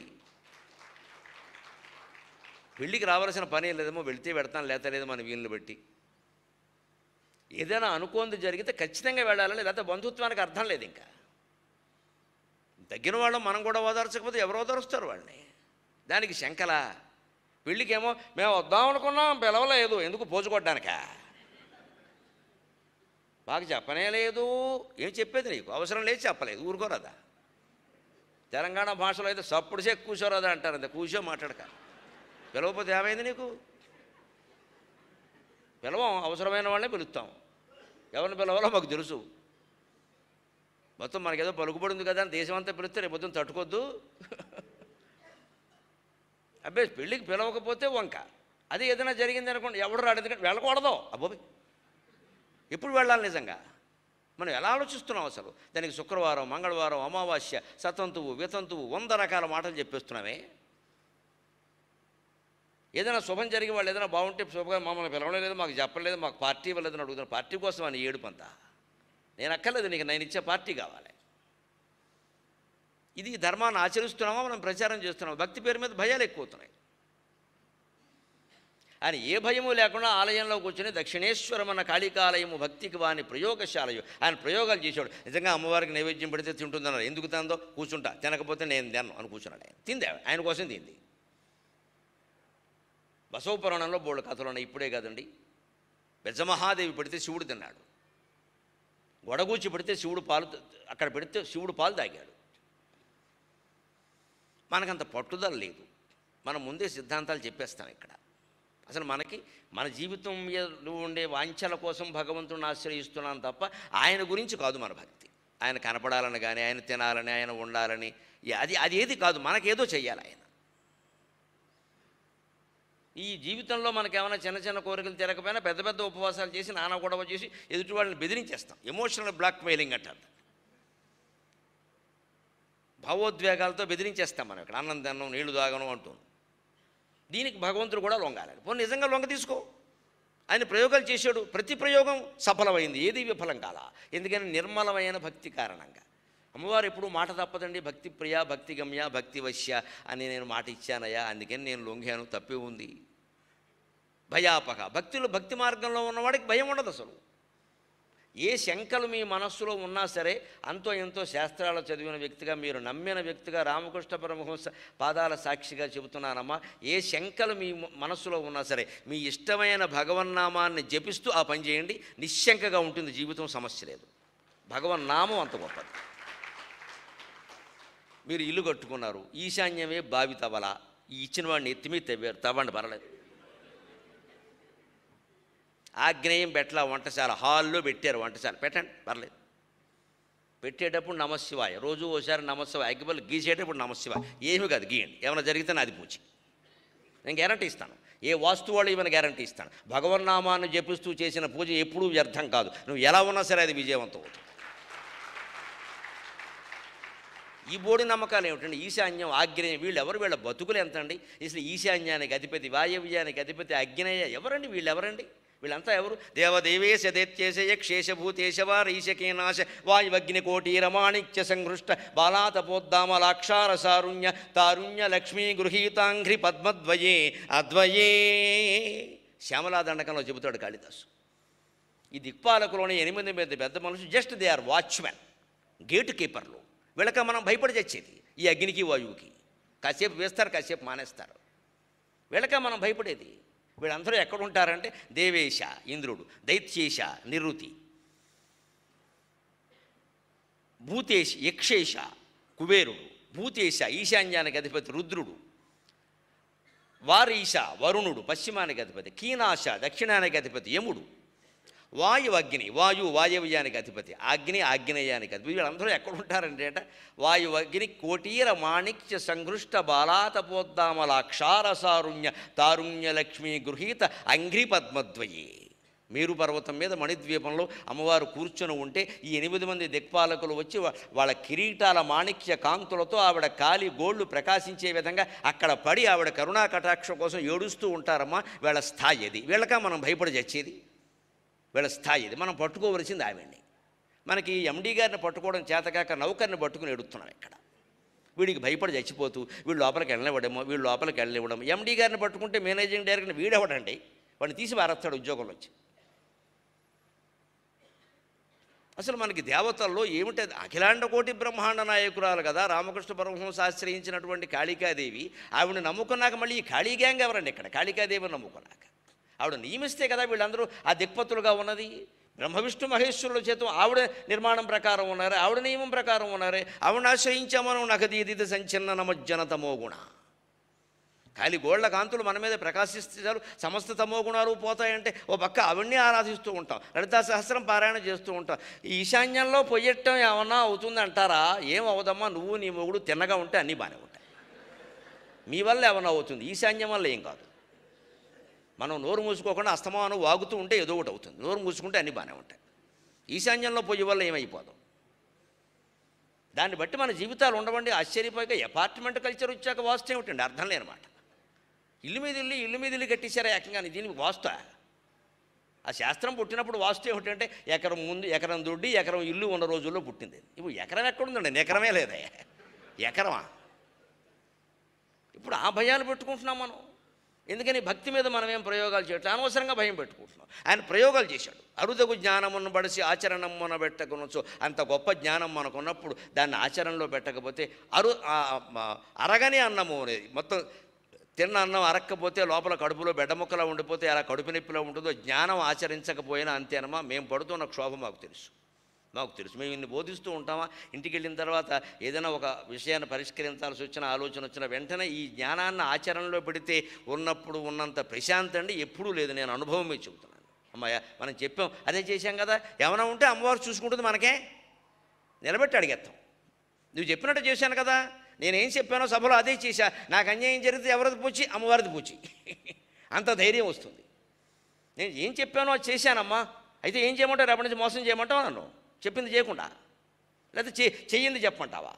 పెళ్ళికి రావాల్సిన పని లేదేమో, వెళితే పెడతాను లేత లేదు మన వీళ్ళని బట్టి. ఏదైనా అనుకోంది జరిగితే ఖచ్చితంగా వెళ్ళాలని, లేకపోతే బంధుత్వానికి అర్థం లేదు. ఇంకా తగ్గిన వాళ్ళు మనం కూడా ఓదార్చకపోతే ఎవరు ఓదారుస్తారు వాళ్ళని? దానికి శంకల. పెళ్ళికేమో మేము వద్దామనుకున్నాం, పిలవలేదు, ఎందుకు పోజుకోవడానిక? బాగా చెప్పనే లేదు. ఏం చెప్పేది నీకు? అవసరం లేదు, చెప్పలేదు, ఊరుకోరాదా? తెలంగాణ భాషలో అయితే సప్పుడుసే కూర్చోరాదా అంటారు. అంతే, కూర్చో మాట్లాడక. పిలవకపోతే ఏమైంది నీకు? పిలవం, అవసరమైన వాళ్ళే పిలుస్తాం. ఎవరిని పిలవాలో మాకు తెలుసు. మొత్తం మనకేదో పలుకుబడి ఉంది కదా అని దేశమంతా పిలిస్తే రేపు పొద్దున్న తట్టుకోద్దు. అబ్బాయి పెళ్ళికి పిలవకపోతే వంక. అది ఏదైనా జరిగింది అనుకోండి, ఎవడు రాడు, ఎందుకంటే వెళ్ళకూడదు. అబ్బాయి ఎప్పుడు వెళ్ళాలి? నిజంగా మనం ఎలా ఆలోచిస్తున్నాం అసలు? దానికి శుక్రవారం, మంగళవారం, అమావాస్య, సతంతువు, వితంతువు, 100 రకాల మాటలు చెప్పేస్తున్నామే. ఏదైనా శుభం జరిగి వాళ్ళు ఏదైనా బాగుంటే శుభంగా మమ్మల్ని పిలవలేదు, మాకు చెప్పలేదు, మాకు పార్టీ ఇవ్వలేదని అడుగుతున్నారు. పార్టీ కోసం అని ఏడుపంతా. నేను అక్కర్లేదు, నీకు నేను ఇచ్చే పార్టీ కావాలి. ఇది ధర్మాన్ని ఆచరిస్తున్నామో మనం ప్రచారం చేస్తున్నాం. భక్తి పేరు మీద భయాలు ఎక్కువవుతున్నాయి. ఆయన ఏ భయము లేకుండా ఆలయంలో కూర్చొని దక్షిణేశ్వరం అన్న కాళికాలయము భక్తికి వాని ప్రయోగశాలయు ఆయన ప్రయోగాలు చేశాడు. నిజంగా అమ్మవారికి నైవేద్యం పెడితే తింటుందన్నారు. ఎందుకు తిందో? కూర్చుంటా, తినకపోతే నేను తిన్నాను అని కూర్చున్నాడు. ఆయన తిందే, ఆయన కోసం తింది. బసవపురాణంలో బోళ్ళు కథలు ఉన్నాయి. ఇప్పుడే కాదండి, బెజమహాదేవి పెడితే శివుడు తిన్నాడు. గొడగూచి పెడితే శివుడు పాలు, అక్కడ పెడితే శివుడు పాలు తాగాడు. మనకంత పట్టుదల లేదు. మనం ముందే సిద్ధాంతాలు చెప్పేస్తాం. ఇక్కడ అసలు మనకి మన జీవితం మీద ఉండే వాంఛల కోసం భగవంతుడిని ఆశ్రయిస్తున్నాం తప్ప ఆయన గురించి కాదు మన భక్తి. ఆయన కనపడాలని కానీ, ఆయన తినాలని, ఆయన ఉండాలని, అది ఏది కాదు. మనకేదో చెయ్యాలి ఆయన. ఈ జీవితంలో మనకేమైనా చిన్న చిన్న కోరికలు తీరకపోయినా పెద్ద పెద్ద ఉపవాసాలు చేసి, నానా గొడవ చేసి ఎదుటి వాళ్ళని బెదిరించేస్తాం. ఎమోషనల్ బ్లాక్మెయిలింగ్ అంటారు. భావోద్వేగాలతో బెదిరించేస్తాం మనం. ఇక్కడ అన్నం తిన్నాం, నీళ్లు తాగను అంటుంది. దీనికి భగవంతుడు కూడా లొంగాలని. పోనీ నిజంగా లొంగ తీసుకో. ఆయన ప్రయోగాలు చేశాడు, ప్రతి ప్రయోగం సఫలమైంది, ఏది విఫలం కాల. ఎందుకని? నిర్మలమైన భక్తి కారణంగా. అమ్మవారు ఎప్పుడు మాట తప్పదండి. భక్తి ప్రియ, భక్తి గమ్య, భక్తి వశ్య అని నేను మాట ఇచ్చానయ్యా, అందుకని నేను లొంగాను, తప్పే ఉంది. భయాపక. భక్తి మార్గంలో ఉన్నవాడికి భయం ఉండదు అసలు. ఏ శంకలు మీ మనస్సులో ఉన్నా సరే, అంతో ఎంతో శాస్త్రాలు చదివిన వ్యక్తిగా, మీరు నమ్మిన వ్యక్తిగా, రామకృష్ణ పరమహంస పాదాల సాక్షిగా చెబుతున్నానమ్మా, ఏ శంకలు మీ మనస్సులో ఉన్నా సరే, మీ ఇష్టమైన భగవన్నామాన్ని జపిస్తూ ఆ పని చేయండి. నిశ్శంకగా ఉంటుంది జీవితం, సమస్య లేదు. భగవన్నామం అంత గొప్పది. మీరు ఇల్లు కట్టుకున్నారు, ఈశాన్యమే బావి తవ్వల, ఈ ఇచ్చిన వాడిని ఎత్తిమీ తవ్వండి, పర్లేదు. ఆగ్నేయం పెట్టలా, వంటశాల హాల్లో పెట్టారు, వంటశాల పెట్టండి, పర్లేదు. పెట్టేటప్పుడు నమశివాయ, రోజు ఓసారి నమశివాయ, అగ్గిపల్లి గీసేటప్పుడు నమశివాయ, ఏమి కాదు, గీయండి. ఏమైనా జరిగితే నాది పూచి, నేను గ్యారంటీ ఇస్తాను. ఏ వాస్తు వాళ్ళు ఏమైనా గ్యారంటీ ఇస్తాను. భగవన్నామాన్ని జపిస్తూ చేసిన పూజ ఎప్పుడూ వ్యర్థం కాదు. నువ్వు ఎలా ఉన్నా సరే అది విజయవంతం అవుతుంది. ఈ బోడి నమ్మకాలు ఏమిటండి? ఈశాన్యం, ఆగ్నేయం, వీళ్ళు ఎవరు? వీళ్ళ బతుకులు ఎంతండి? అసలు ఈశాన్యానికి అధిపతి, వాయవ్యానికి అధిపతి అగ్నేయ ఎవరండి? వీళ్ళు ఎవరండి? వీళ్ళంతా ఎవరు? దేవదేవేశ దైత్యేశయ క్షేషభూతేశవార ఈశకేనాశ వాయువగ్నికోటి రమాణిక్య సంహృష్ట బాలాతపోద్దామలాక్షారసారుణ్య తారుణ్య లక్ష్మీ గృహీతాంఘ్రి పద్మద్వయే అద్వయే. శ్యామలాదండకంలో చెబుతాడు కాళిదాసు. ఈ దిక్పాలకులోని 8 మంది పెద్ద మనుషులు just they are watchmen, gate కీపర్లు. వీళ్ళక మనం భయపడి చచ్చేది ఈ అగ్నికి వాయువుకి. కాసేపు వేస్తారు, కాసేపు మానేస్తారు. వీళ్ళక మనం భయపడేది. వీళ్ళందరూ ఎక్కడుంటారంటే దేవేశ ఇంద్రుడు, దైత్యేశ నిరుతి, భూతేశ యక్షేశ కుబేరుడు, భూతేశ ఈశాన్యానికి అధిపతి రుద్రుడు, వారీశ వరుణుడు పశ్చిమానికి అధిపతి, కీనాశ దక్షిణానికి అధిపతి యముడు, వాయువు అగ్ని, వాయువు వాయవ్యానికి అధిపతి, అగ్ని ఆగ్నేయానికి అధిపతి. వీళ్ళందరూ ఎక్కడుంటారంటే వాయువు అగ్ని కోటీర మాణిక్య సంఘృష్ట బాలాతపోద్దామలాక్షారసారుణ్య తారుణ్య లక్ష్మీ గృహీత అంఘ్రి పద్మద్వయే. మేరు పర్వతం మీద మణిద్వీపంలో అమ్మవారు కూర్చొని ఉంటే ఈ 8 మంది దిక్పాలకులు వచ్చి వాళ్ళ కిరీటాల మాణిక్య కాంతులతో ఆవిడ కాలి గోళ్ళు ప్రకాశించే విధంగా అక్కడ పడి ఆవిడ కరుణా కటాక్షం కోసం ఏడుస్తూ ఉంటారమ్మా. వీళ్ళ స్థాయి అది. వీళ్ళక మనం భయపడి చచ్చేది. వీళ్ళ స్థాయి ఇది. మనం పట్టుకోవలసింది ఆవిడ్ని. మనకి ఎండీ గారిని పట్టుకోవడం చేతకాక నౌకర్ని పట్టుకుని ఎడుతున్నాం ఇక్కడ. వీడికి భయపడి చచ్చిపోతూ వీళ్ళు లోపలికి వెళ్ళనివ్వడమో, వీళ్ళు లోపలికి వెళ్ళనివ్వడం. ఎండీ గారిని పట్టుకుంటే మేనేజింగ్ డైరెక్టర్ని వీడెవడండి, వాడిని తీసి పారేస్తాడు ఉద్యోగంలో వచ్చి. అసలు మనకి దేవతల్లో ఏమిటి, అఖిలాండ కోటి బ్రహ్మాండ నాయకురాలు కదా రామకృష్ణ పరమహంస ఆశ్రయించినటువంటి కాళికాదేవి. ఆవిడని నమ్ముకున్నాక మళ్ళీ ఈ కాళీ గ్యాంగ్ ఎవరండి ఇక్కడ? కాళికాదేవిని నమ్ముకున్నాక ఆవిడ నియమిస్తే కదా వీళ్ళందరూ ఆ దిక్పతులుగా ఉన్నది. బ్రహ్మ విష్ణు మహేశ్వరుల చేత ఆవిడ నిర్మాణం ప్రకారం ఉన్నారు, ఆవిడ నియమం ప్రకారం ఉన్నారు. ఆవిడని ఆశ్రయించామను నగదీదిత సంచలన నమజ్జన తమో గుణ. ఖాళీ గోళ్ల కాంతులు మన మీద ప్రకాశిస్తే చాలు సమస్త తమో గుణాలు పోతాయంటే ఓ పక్క ఆవిడ్ని ఆరాధిస్తూ ఉంటాం, లలితా సహస్రం పారాయణ చేస్తూ ఉంటాం. ఈ ఈశాన్యంలో పొయ్యట్టం ఏమన్నా అవుతుంది అంటారా? ఏం అవదమ్మా, నువ్వు నీ మొగుడు తిన్నగా ఉంటే అన్నీ బాగానే ఉంటాయి. మీ వల్ల ఏమన్నా అవుతుంది, ఈశాన్యం వల్ల ఏం కాదు. మనం నోరు మూసుకోకుండా అస్తమానం వాగుతూ ఉంటే ఏదో ఒకటి అవుతుంది, నోరు మూసుకుంటే అన్నీ బాగానే ఉంటాయి. ఈశాన్యంలో పొయ్యి వల్ల ఏమైపోదాం. దాన్ని బట్టి మన జీవితాలు ఉండవండి. ఆశ్చర్యపోయిగా అపార్ట్మెంట్ కల్చర్ వచ్చాక వాస్తు ఏమిటండి అర్థం లేనమాట. ఇల్లు మీద ఇల్లు కట్టేశారా ఏకంగా, దీనికి వాస్తు. ఆ శాస్త్రం పుట్టినప్పుడు వాస్తు ఏమిటంటే ఎకరం ముందు ఎకరం దొడ్డి ఎకరం ఇల్లు ఉన్న రోజుల్లో పుట్టింది. ఇప్పుడు ఎకరం ఎక్కడుందండి, ఎకరమే లేదా, ఎకరమా? ఇప్పుడు ఆ భయాలు పెట్టుకుంటున్నాం మనం. ఎందుకని భక్తి మీద మనం ఏం ప్రయోగాలు చేయట్లేదు, అనవసరంగా భయం పెట్టుకుంటున్నాం. ఆయన ప్రయోగాలు చేశాడు. అరుదగు జ్ఞానమును బడిసి ఆచరణమున పెట్టకునొచ్చు. అంత గొప్ప జ్ఞానం మనకున్నప్పుడు దాన్ని ఆచరణలో పెట్టకపోతే అరగని అన్నము అనేది మొత్తం తిన్న అన్నం అరక్కపోతే లోపల కడుపులో బెడ్డముక్కలా ఉండిపోతే అలా కడుపు నొప్పిలో ఉంటుందో, జ్ఞానం ఆచరించకపోయినా అంతేనమ్మా. మేము పడుతున్న క్షోభ మాకు తెలుసు. మేము ఇన్ని బోధిస్తూ ఉంటామా, ఇంటికి వెళ్ళిన తర్వాత ఏదైనా ఒక విషయాన్ని పరిష్కరించాల్సి వచ్చిన ఆలోచన వచ్చిన వెంటనే ఈ జ్ఞానాన్ని ఆచరణలో పెడితే ఉన్నప్పుడు ఉన్నంత ప్రశాంతి అండి ఎప్పుడూ లేదు. నేను అనుభవమే చెబుతున్నాను. అమ్మాయ మనం చెప్పాం అదే చేశాం కదా, ఏమైనా ఉంటే అమ్మవారు చూసుకుంటుంది, మనకే నిలబెట్టి అడిగేస్తాం. నువ్వు చెప్పినట్టు చేశాను కదా, నేనేం చెప్పానో సభలో అదే చేశా, నాకు అన్యాయం జరిగితే ఎవరిది పూచి, అమ్మవారిది పూచి. అంత ధైర్యం వస్తుంది. నేను ఏం చెప్పానో అది చేశానమ్మా, అయితే ఏం చేయమంటావు, రేపటి నుంచి మోసం చేయమంటావు నన్ను, చెప్పింది చేయకుండా, లేకపోతే చెయ్యింది చెప్పమంటావా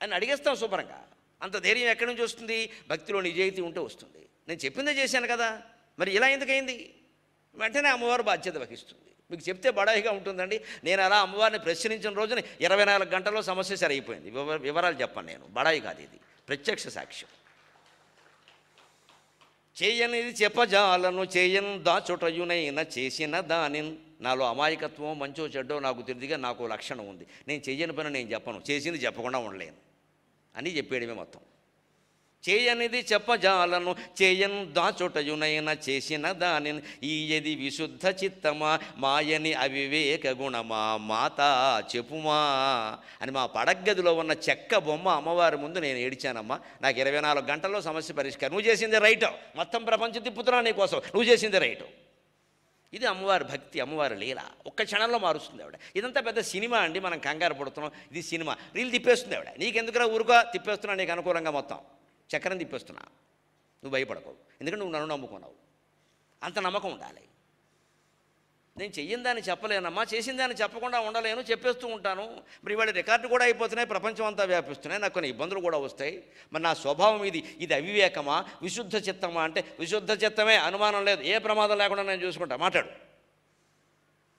అని అడిగేస్తాం శుభ్రంగా. అంత ధైర్యం ఎక్కడి నుంచి వస్తుంది? భక్తిలో నిజాయితీ ఉంటే వస్తుంది. నేను చెప్పిందే చేశాను కదా, మరి ఇలా ఎందుకైంది? వెంటనే అమ్మవారు బాధ్యత వహిస్తుంది. మీకు చెప్తే బడాయిగా ఉంటుందండి. నేను అలా అమ్మవారిని ప్రశ్నించిన రోజున 24 గంటల్లో సమస్య సరైపోయింది. వివరాలు చెప్పను నేను, బడాయి కాదు ఇది, ప్రత్యక్ష సాక్ష్యం. చేయనిది చెప్పజాలను చేయను దాచుటయునైనా చేసిన దాని. నాలో అమాయకత్వం మంచో చెడ్డో నాకు తెలియదుగా నాకు లక్షణం ఉంది. నేను చెయ్యని పని నేను చెప్పను, చేసింది చెప్పకుండా ఉండలేను అని చెప్పేయడమే మొత్తం. చేయనిది చెప్పజాలను చేయను దాచుటయునైనా చేసిన దాని. ఈయది విశుద్ధ చిత్తమా మాయని అవివేక గుణమా మాత చెప్పుమా అని మా పడగదిలో ఉన్న చెక్క బొమ్మ అమ్మవారి ముందు నేను ఏడిచానమ్మా. నాకు 24 గంటల్లో సమస్య పరిష్కారం. నువ్వు చేసింది రైట్, మొత్తం ప్రపంచం తిప్పుతున్నా నీ కోసం, నువ్వు చేసింది రైట్. ఇది అమ్మవారి భక్తి, అమ్మవారి లీల. ఒక్క క్షణంలో మారుస్తుంది ఆవిడ. ఇదంతా పెద్ద సినిమా అండి, మనం కంగారు పడుతున్నాం. ఇది సినిమా, రీల్ తిప్పేస్తుంది ఆవిడ. నీకెందుకురా ఊరుగా తిప్పేస్తున్నా, నీకు అనుకూలంగా మొత్తం చక్రం తిప్పేస్తున్నా, నువ్వు భయపడకు, ఎందుకంటే నువ్వు నన్ను నమ్ముకున్నావు. అంత నమ్మకం ఉండాలి. నేను చెయ్యని దాన్ని చెప్పలేనమ్మా, చేసిన దాన్ని చెప్పకుండా ఉండలేను, చెప్పేస్తూ ఉంటాను. మరి ఇవాళ రికార్డు కూడా అయిపోతున్నాయి, ప్రపంచం అంతా వ్యాపిస్తున్నాయి, నాకు కొన్ని ఇబ్బందులు కూడా వస్తాయి. మరి నా స్వభావం ఇది అవివేకమా విశుద్ధ చిత్తమా అంటే విశుద్ధ చిత్తమే, అనుమానం లేదు, ఏ ప్రమాదం లేకుండా నేను చూసుకుంటా. మాట్లాడు.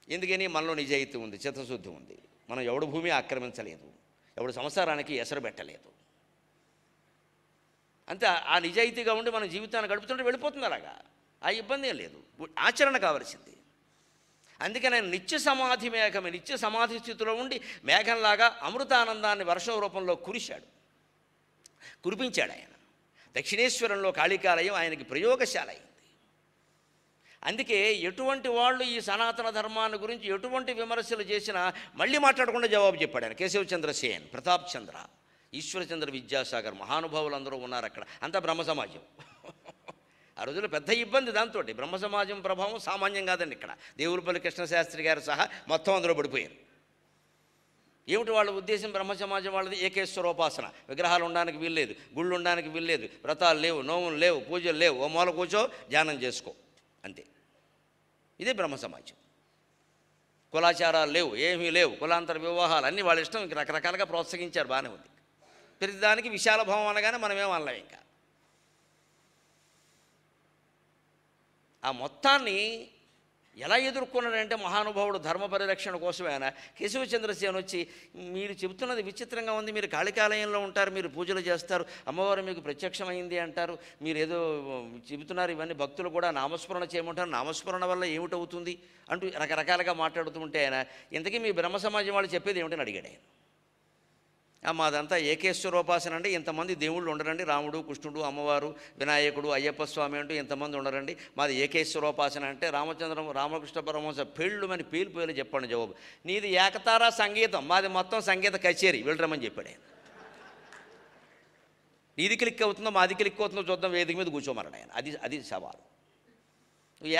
ఎందుకని? మనలో నిజాయితీ ఉంది, చిత్తశుద్ధి ఉంది. మనం ఎవడు భూమి ఆక్రమించలేదు, ఎవడు సంసారానికి ఎసరు పెట్టలేదు. అంతే. ఆ నిజాయితీగా ఉండి మన జీవితాన్ని గడుపుతుంటే వెళ్ళిపోతుంది అలాగా, ఆ ఇబ్బంది ఏం లేదు. ఆచరణ కావలసింది. అందుకే నేను నిత్య సమాధి మేఘమే, నిత్య సమాధి స్థితిలో ఉండి మేఘంలాగా అమృతానందాన్ని వర్షం రూపంలో కురిపించాడు ఆయన. దక్షిణేశ్వరంలో కాళికాలయం ఆయనకి ప్రయోగశాల అయింది. అందుకే ఎటువంటి వాళ్ళు ఈ సనాతన ధర్మాన్ని గురించి ఎటువంటి విమర్శలు చేసినా మళ్ళీ మాట్లాడకుండా జవాబు చెప్పాడు ఆయన. కేశవచంద్ర సేన్, ప్రతాప్ చంద్ర, ఈశ్వరచంద్ర విద్యాసాగర్, మహానుభావులు అందరూ ఉన్నారు అక్కడ. అంతా బ్రహ్మ సమాజం. ఆ రోజుల్లో పెద్ద ఇబ్బంది దాంతో. బ్రహ్మ సమాజం ప్రభావం సామాన్యం కాదండి. ఇక్కడ దేవులపల్లి కృష్ణశాస్త్రి గారు సహా మొత్తం అందరూ పడిపోయారు. ఏమిటి వాళ్ళ ఉద్దేశం? బ్రహ్మ సమాజం వాళ్ళది ఏకేశ్వరోపాసన, విగ్రహాలు ఉండడానికి వీల్లేదు, గుళ్ళు ఉండడానికి వీల్లేదు, వ్రతాలు లేవు, నోములు లేవు, పూజలు లేవు, ఓ మూల కూర్చో ధ్యానం చేసుకో, అంతే. ఇదే బ్రహ్మ సమాజం. కులాచారాలు లేవు, ఏమీ లేవు, కులాంతర వివాహాలు అన్నీ వాళ్ళ ఇష్టం. ఇంక రకరకాలుగా ప్రోత్సహించారు, బాగానే ఉంది. ప్రతిదానికి విశాల భావం అనగానే మనమేం అనలేం. ఇంకా ఆ మొత్తాన్ని ఎలా ఎదుర్కొన్నాడంటే మహానుభావుడు ధర్మ పరిరక్షణ కోసమే ఆయన కేశవచంద్రసేన వచ్చి, మీరు చెబుతున్నది విచిత్రంగా ఉంది, మీరు కాళికాలయంలో ఉంటారు, మీరు పూజలు చేస్తారు, అమ్మవారు మీకు ప్రత్యక్షమైంది అంటారు, మీరు ఏదో చెబుతున్నారు, ఇవన్నీ భక్తులు కూడా నామస్మరణ చేయమంటారు, నామస్మరణ వల్ల ఏమిటవుతుంది అంటూ రకరకాలుగా మాట్లాడుతూ ఉంటే ఆయన, ఇంతకీ మీ బ్రహ్మ సమాజం వాళ్ళు చెప్పేది ఏమిటని అడిగాడు ఆయన. మాదంతా ఏకేశ్వరోపాసన అండి, ఇంతమంది దేవుళ్ళు ఉండరండి, రాముడు, కృష్ణుడు, అమ్మవారు, వినాయకుడు, అయ్యప్ప స్వామి అంటూ ఇంతమంది ఉండరండి, మాది ఏకేశ్వరోపాసన అంటే రామకృష్ణ పరమహంస పెళ్ళుమని పేలు చెప్పండి జవాబు. నీది ఏకతారా సంగీతం, మాది మొత్తం సంగీత కచేరీ, వెళ్ళరమని చెప్పాడు ఆయన. నీది క్లిక్ అవుతుందో మాది క్లిక్ అవుతుందో చూద్దాం, వేదిక మీద కూర్చోమన్నాడు ఆయన. అది సవాలు.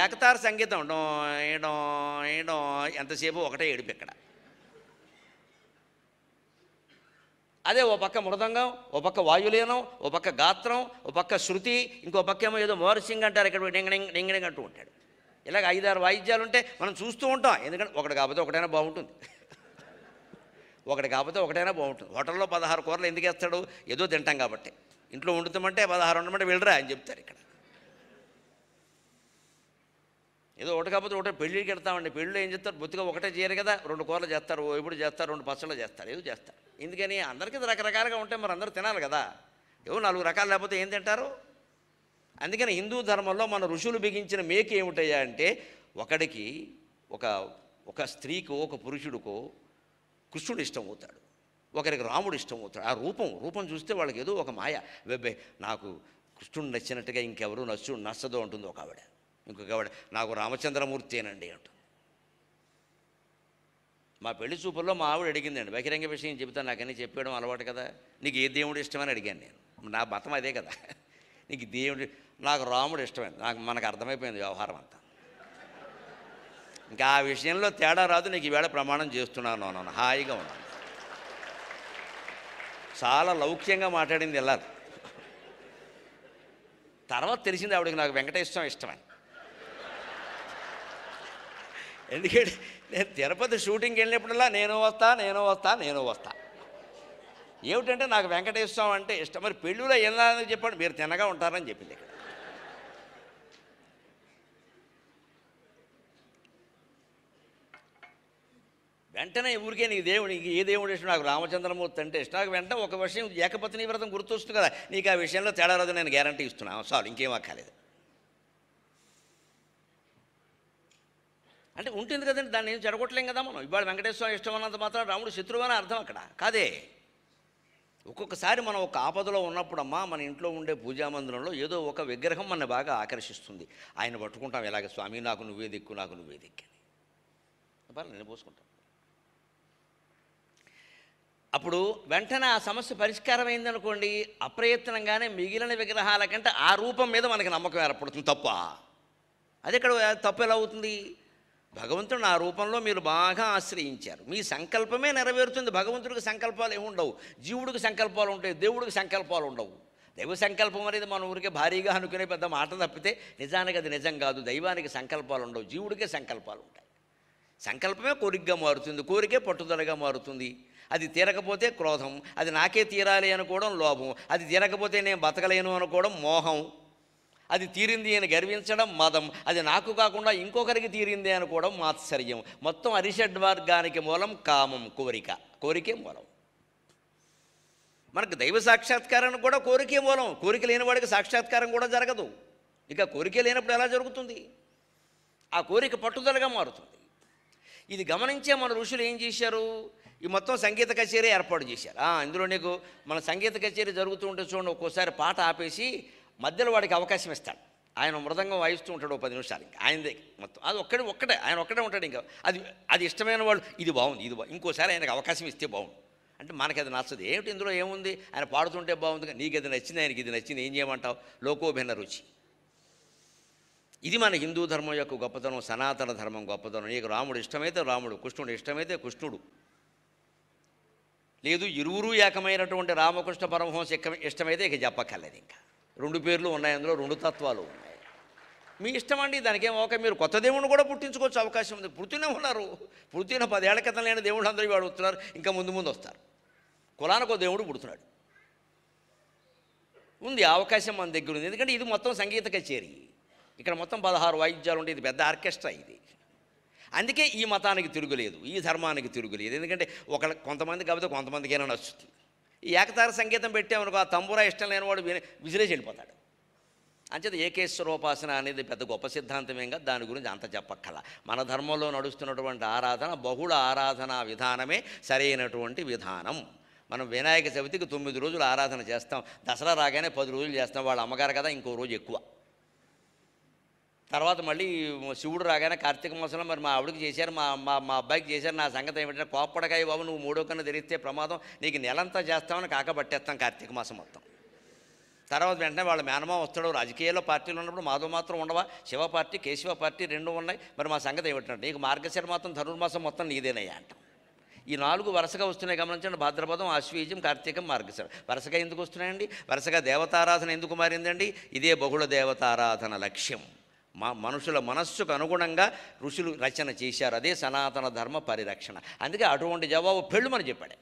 ఏకతార సంగీతం డో ఏడో ఏడో ఎంతసేపు ఒకటే ఏడుపు ఇక్కడ. అదే ఓ పక్క మృదంగం, ఓ పక్క వాయులీనం, ఓ పక్క గాత్రం, ఓ పక్క శృతి, ఇంకో పక్క ఏమో ఏదో మోరసింగ్ అంటారు, ఇక్కడ డింగడింగ్ డింగడింగ్ అంటూ ఉంటాడు. ఇలాగ 5-6 వాయిద్యాలు ఉంటే మనం చూస్తూ ఉంటాం, ఎందుకంటే ఒకటి కాకపోతే ఒకటైనా బాగుంటుంది, ఒకటి కాకపోతే ఒకటైనా బాగుంటుంది. హోటల్లో 16 కూరలు ఎందుకు వేస్తాడు? ఏదో తింటాం కాబట్టి. ఇంట్లో వండుతామంటే 16 ఉండమంటే వెళ్ళరా అని చెప్తారు. ఇక్కడ ఏదో ఒకటి కాకపోతే ఒకటే పెళ్ళికి వెళ్తామండి, పెళ్ళిలో ఏం చేస్తారు? బొత్తిగా ఒకటే చేయరు కదా, 2 కూరలు చేస్తారు, ఓ ఎప్పుడు చేస్తారు, 2 పచ్చళ్ళు చేస్తారు, ఏదో చేస్తారు. ఎందుకని? అందరికీ రకరకాలుగా ఉంటే మరి అందరూ తినాలి కదా, ఏవో 4 రకాలు లేకపోతే ఏం తింటారు? అందుకని హిందూ ధర్మంలో మన ఋషులు బిగించిన మేకి ఏమిటయ్యా అంటే, ఒకడికి ఒక స్త్రీకో ఒక పురుషుడికో కృష్ణుడు ఇష్టం అవుతాడు, ఒకరికి రాముడు ఇష్టం అవుతాడు. ఆ రూపం చూస్తే వాళ్ళకి ఏదో ఒక మాయ, వెబ్బే నాకు కృష్ణుడు నచ్చినట్టుగా ఇంకెవరూ నచ్చదో అంటుంది ఒక ఆవిడ. ఇంకొక ఆవిడ నాకు రామచంద్రమూర్తేనండి అంటుంది. మా పెళ్లి చూపుల్లో మా ఆవిడ అడిగిందండి, బహిరంగ విషయం చెబుతాను, నాకని చెప్పడం అలవాటు కదా, నీకు ఏ దేవుడు ఇష్టమని అడిగాను నేను. నా మతం అదే కదా, నీకు దేవుడు, నాకు రాముడు ఇష్టమైంది, మనకు అర్థమైపోయింది వ్యవహారం అంతా. ఇంకా ఆ విషయంలో తేడా రాదు, నీకు ఈవేళ ప్రమాణం చేస్తున్నాను అన్నాను, హాయిగా ఉన్నాను. చాలా లౌక్యంగా మాట్లాడింది వెళ్ళాలి. తర్వాత తెలిసింది ఆవిడకి నాకు వెంకటేశ్వరం ఇష్టమని. ఎందుకంటే నేను తిరుపతి షూటింగ్కి వెళ్ళినప్పుడల్లా నేను వస్తా. ఏమిటంటే నాకు వెంకటేశ్వరం అంటే ఇష్టం. మరి పెళ్ళిలో వెళ్ళాలని చెప్పండి, మీరు తిన్నగా ఉంటారని చెప్పింది. ఇక్కడ వెంటనే ఊరికే నీకు ఏ దేవుడు ఇష్టం? నాకు రామచంద్రమూర్తి అంటే ఇష్టం. నాకు వెంటనే ఒక విషయం, ఏకపత్ని వ్రతం గుర్తొస్తుంది కదా, నీకు ఆ విషయంలో తేడా రాదు, నేను గ్యారంటీ ఇస్తున్నాను, చాలు, ఇంకేం అక్కర్లేదు. అంటే ఉంటుంది కదండి, దాన్ని ఏం చెడగొట్టలేం కదా మనం. ఇవాళ వెంకటేశ్వర ఇష్టం అన్నంత మాత్రం రాముడు శత్రువు అని అర్థం అక్కడ కాదే. ఒక్కొక్కసారి మనం ఒక ఆపదలో ఉన్నప్పుడమ్మా మన ఇంట్లో ఉండే పూజామందిరంలో ఏదో ఒక విగ్రహం మన బాగా ఆకర్షిస్తుంది. ఆయన పట్టుకుంటాం ఇలాగ, స్వామి నాకు నువ్వే దిక్కు అని నేను పోసుకుంటాను. అప్పుడు వెంటనే ఆ సమస్య పరిష్కారం అయిందనుకోండి, అప్రయత్నంగానే మిగిలిన విగ్రహాల కంటే ఆ రూపం మీద మనకి నమ్మకం ఏర్పడుతుంది. తప్ప అది ఇక్కడ తప్పు ఎలా అవుతుంది? భగవంతుడు ఆ రూపంలో మీరు బాగా ఆశ్రయించారు, మీ సంకల్పమే నెరవేరుతుంది. భగవంతుడికి సంకల్పాలు ఏముండవు, జీవుడికి సంకల్పాలు ఉంటాయి, దేవుడికి సంకల్పాలు ఉండవు. దైవ సంకల్పం అనేది మన ఊరికే భారీగా అనుకునే పెద్ద మాట తప్పితే నిజానికి అది నిజం కాదు. దైవానికి సంకల్పాలు ఉండవు, జీవుడికే సంకల్పాలు ఉంటాయి. సంకల్పమే కోరికగా మారుతుంది, కోరికే పట్టుదలగా మారుతుంది. అది తీరకపోతే క్రోధం, అది నాకే తీరాలి అనుకోవడం లోభం, అది తీరకపోతే నేను బతకలేను అనుకోవడం మోహం, అది తీరింది అని గర్వించడం మదం, అది నాకు కాకుండా ఇంకొకరికి తీరింది అనుకోవడం మాత్సర్యం. మొత్తం అరిషడ్వర్గానికి మూలం కామం, కోరికే మూలం. మనకు దైవ సాక్షాత్కారానికి కూడా కోరికే మూలం. కోరిక లేని వాడికి సాక్షాత్కారం కూడా జరగదు. ఇక కోరిక లేనప్పుడు ఎలా జరుగుతుంది? ఆ కోరిక పట్టుదలగా మారుతుంది. ఇది గమనించే మన ఋషులు ఏం చేశారు? ఈ మొత్తం సంగీత కచేరీ ఏర్పాటు చేశారు. ఇందులో నీకు మన సంగీత కచేరీ జరుగుతూ ఉంటే చూడండి, ఒక్కోసారి పాట ఆపేసి మధ్యలో వాడికి అవకాశం ఇస్తాడు. ఆయన మృదంగం వాయిస్తూ ఉంటాడు 10 నిమిషాలు, ఇంకా ఆయనదే మొత్తం. అది ఆయన ఒక్కడే ఉంటాడు. ఇంకా అది ఇష్టమైన వాళ్ళు ఇది బాగుంది, ఇంకోసారి ఆయనకు అవకాశం ఇస్తే బాగుంది అంటే మనకి అది నచ్చదు. ఏమిటి ఇందులో ఏముంది, ఆయన పాడుతుంటే బాగుంది, నీకు అది నచ్చింది, ఆయనకి ఇది నచ్చింది, ఏం చేయమంటావు? లోకోభిన్న రుచి. ఇది మన హిందూ ధర్మం యొక్క గొప్పతనం, సనాతన ధర్మం గొప్పతనం. నీకు రాముడు ఇష్టమైతే రాముడు, కృష్ణుడు ఇష్టమైతే కృష్ణుడు, లేదు ఇరువురు ఏకమైనటువంటి రామకృష్ణ పరమహంస ఇష్టమైతే ఇక చెప్పక్కర్లేదు. ఇంకా 2 పేర్లు ఉన్నాయి, అందులో 2 తత్వాలు ఉన్నాయి. మీ ఇష్టం అండి, దానికేం మీరు కొత్త దేవుడిని కూడా పుట్టించుకోవచ్చు, అవకాశం ఉంది. పుట్టినే ఉన్నారు, పుట్టిన 10 ఏళ్ల క్రితం లేని దేవుళ్ళు అందరూ వాడు వస్తున్నారు, ఇంకా ముందు వస్తారు. కులానికో దేవుడు పుడుతున్నాడు, ఉంది అవకాశం మన దగ్గర ఉంది. ఎందుకంటే ఇది మొత్తం సంగీత కచేరీ, ఇక్కడ మొత్తం 16 వాయిద్యాలు ఉంటాయి, ఇది పెద్ద ఆర్కెస్ట్రా. ఇది అందుకే ఈ మతానికి తిరుగులేదు, ఈ ధర్మానికి తిరుగులేదు. ఎందుకంటే కొంతమంది కాకపోతే కొంతమందికైనా నచ్చుతుంది. ఈ ఏకతార సంగీతం పెట్టామనుకో, ఆ తంబురా ఇష్టం లేనివాడు విసిరేసి వెళ్ళిపోతాడు. అంచేత ఏకేశ్వరోపాసన అనేది పెద్ద గొప్ప సిద్ధాంతమేగా, దాని గురించి అంత చెప్పక్కల. మన ధర్మంలో నడుస్తున్నటువంటి ఆరాధన బహుళ ఆరాధనా విధానమే సరైనటువంటి విధానం. మనం వినాయక చవితికి 9 రోజులు ఆరాధన చేస్తాం, దసరా రాగానే 10 రోజులు చేస్తాం. వాళ్ళ అమ్మగారు కదా, ఇంకో రోజు ఎక్కువ. తర్వాత మళ్ళీ శివుడు రాగానే కార్తీక మాసంలో మరి మా ఆవిడకి చేశారు, మా అబ్బాయికి చేశారు, నా సంగతి ఏమిటంటే కోప్పడకాయ బాబు నువ్వు 3వ కన్నా తెరిస్తే ప్రమాదం, నీకు నెలంతా చేస్తామని కాకబట్టేస్తాం కార్తీక మాసం మొత్తం. తర్వాత వెంటనే వాళ్ళ మేనమామ వస్తాడు. రాజకీయాల్లో పార్టీలు ఉన్నప్పుడు మాతో మాత్రం ఉండవా? శివ పార్టీ కేశవ పార్టీ 2 ఉన్నాయి, మరి మా సంగతి ఏమిటంటే నీకు మార్గశిర మాత్రం ధనుర్మాసం మొత్తం నీదేనయ్యా అంటాం. ఈ 4 వరుసగా వస్తున్నాయి గమనించండి. భాద్రపదం, ఆశ్వీజం, కార్తీకం, మార్గశిరం వరుసగా ఎందుకు వస్తున్నాయండి? వరుసగా దేవతారాధన ఎందుకు మారిందండి? ఇదే బహుళ దేవతారాధన లక్ష్యం. మనుషుల మనస్సుకు అనుగుణంగా ఋషులు రచన చేశారు. అదే సనాతన ధర్మ పరిరక్షణ. అందుకే అటువంటి జవాబు పెళ్ళుమని చెప్పాడు.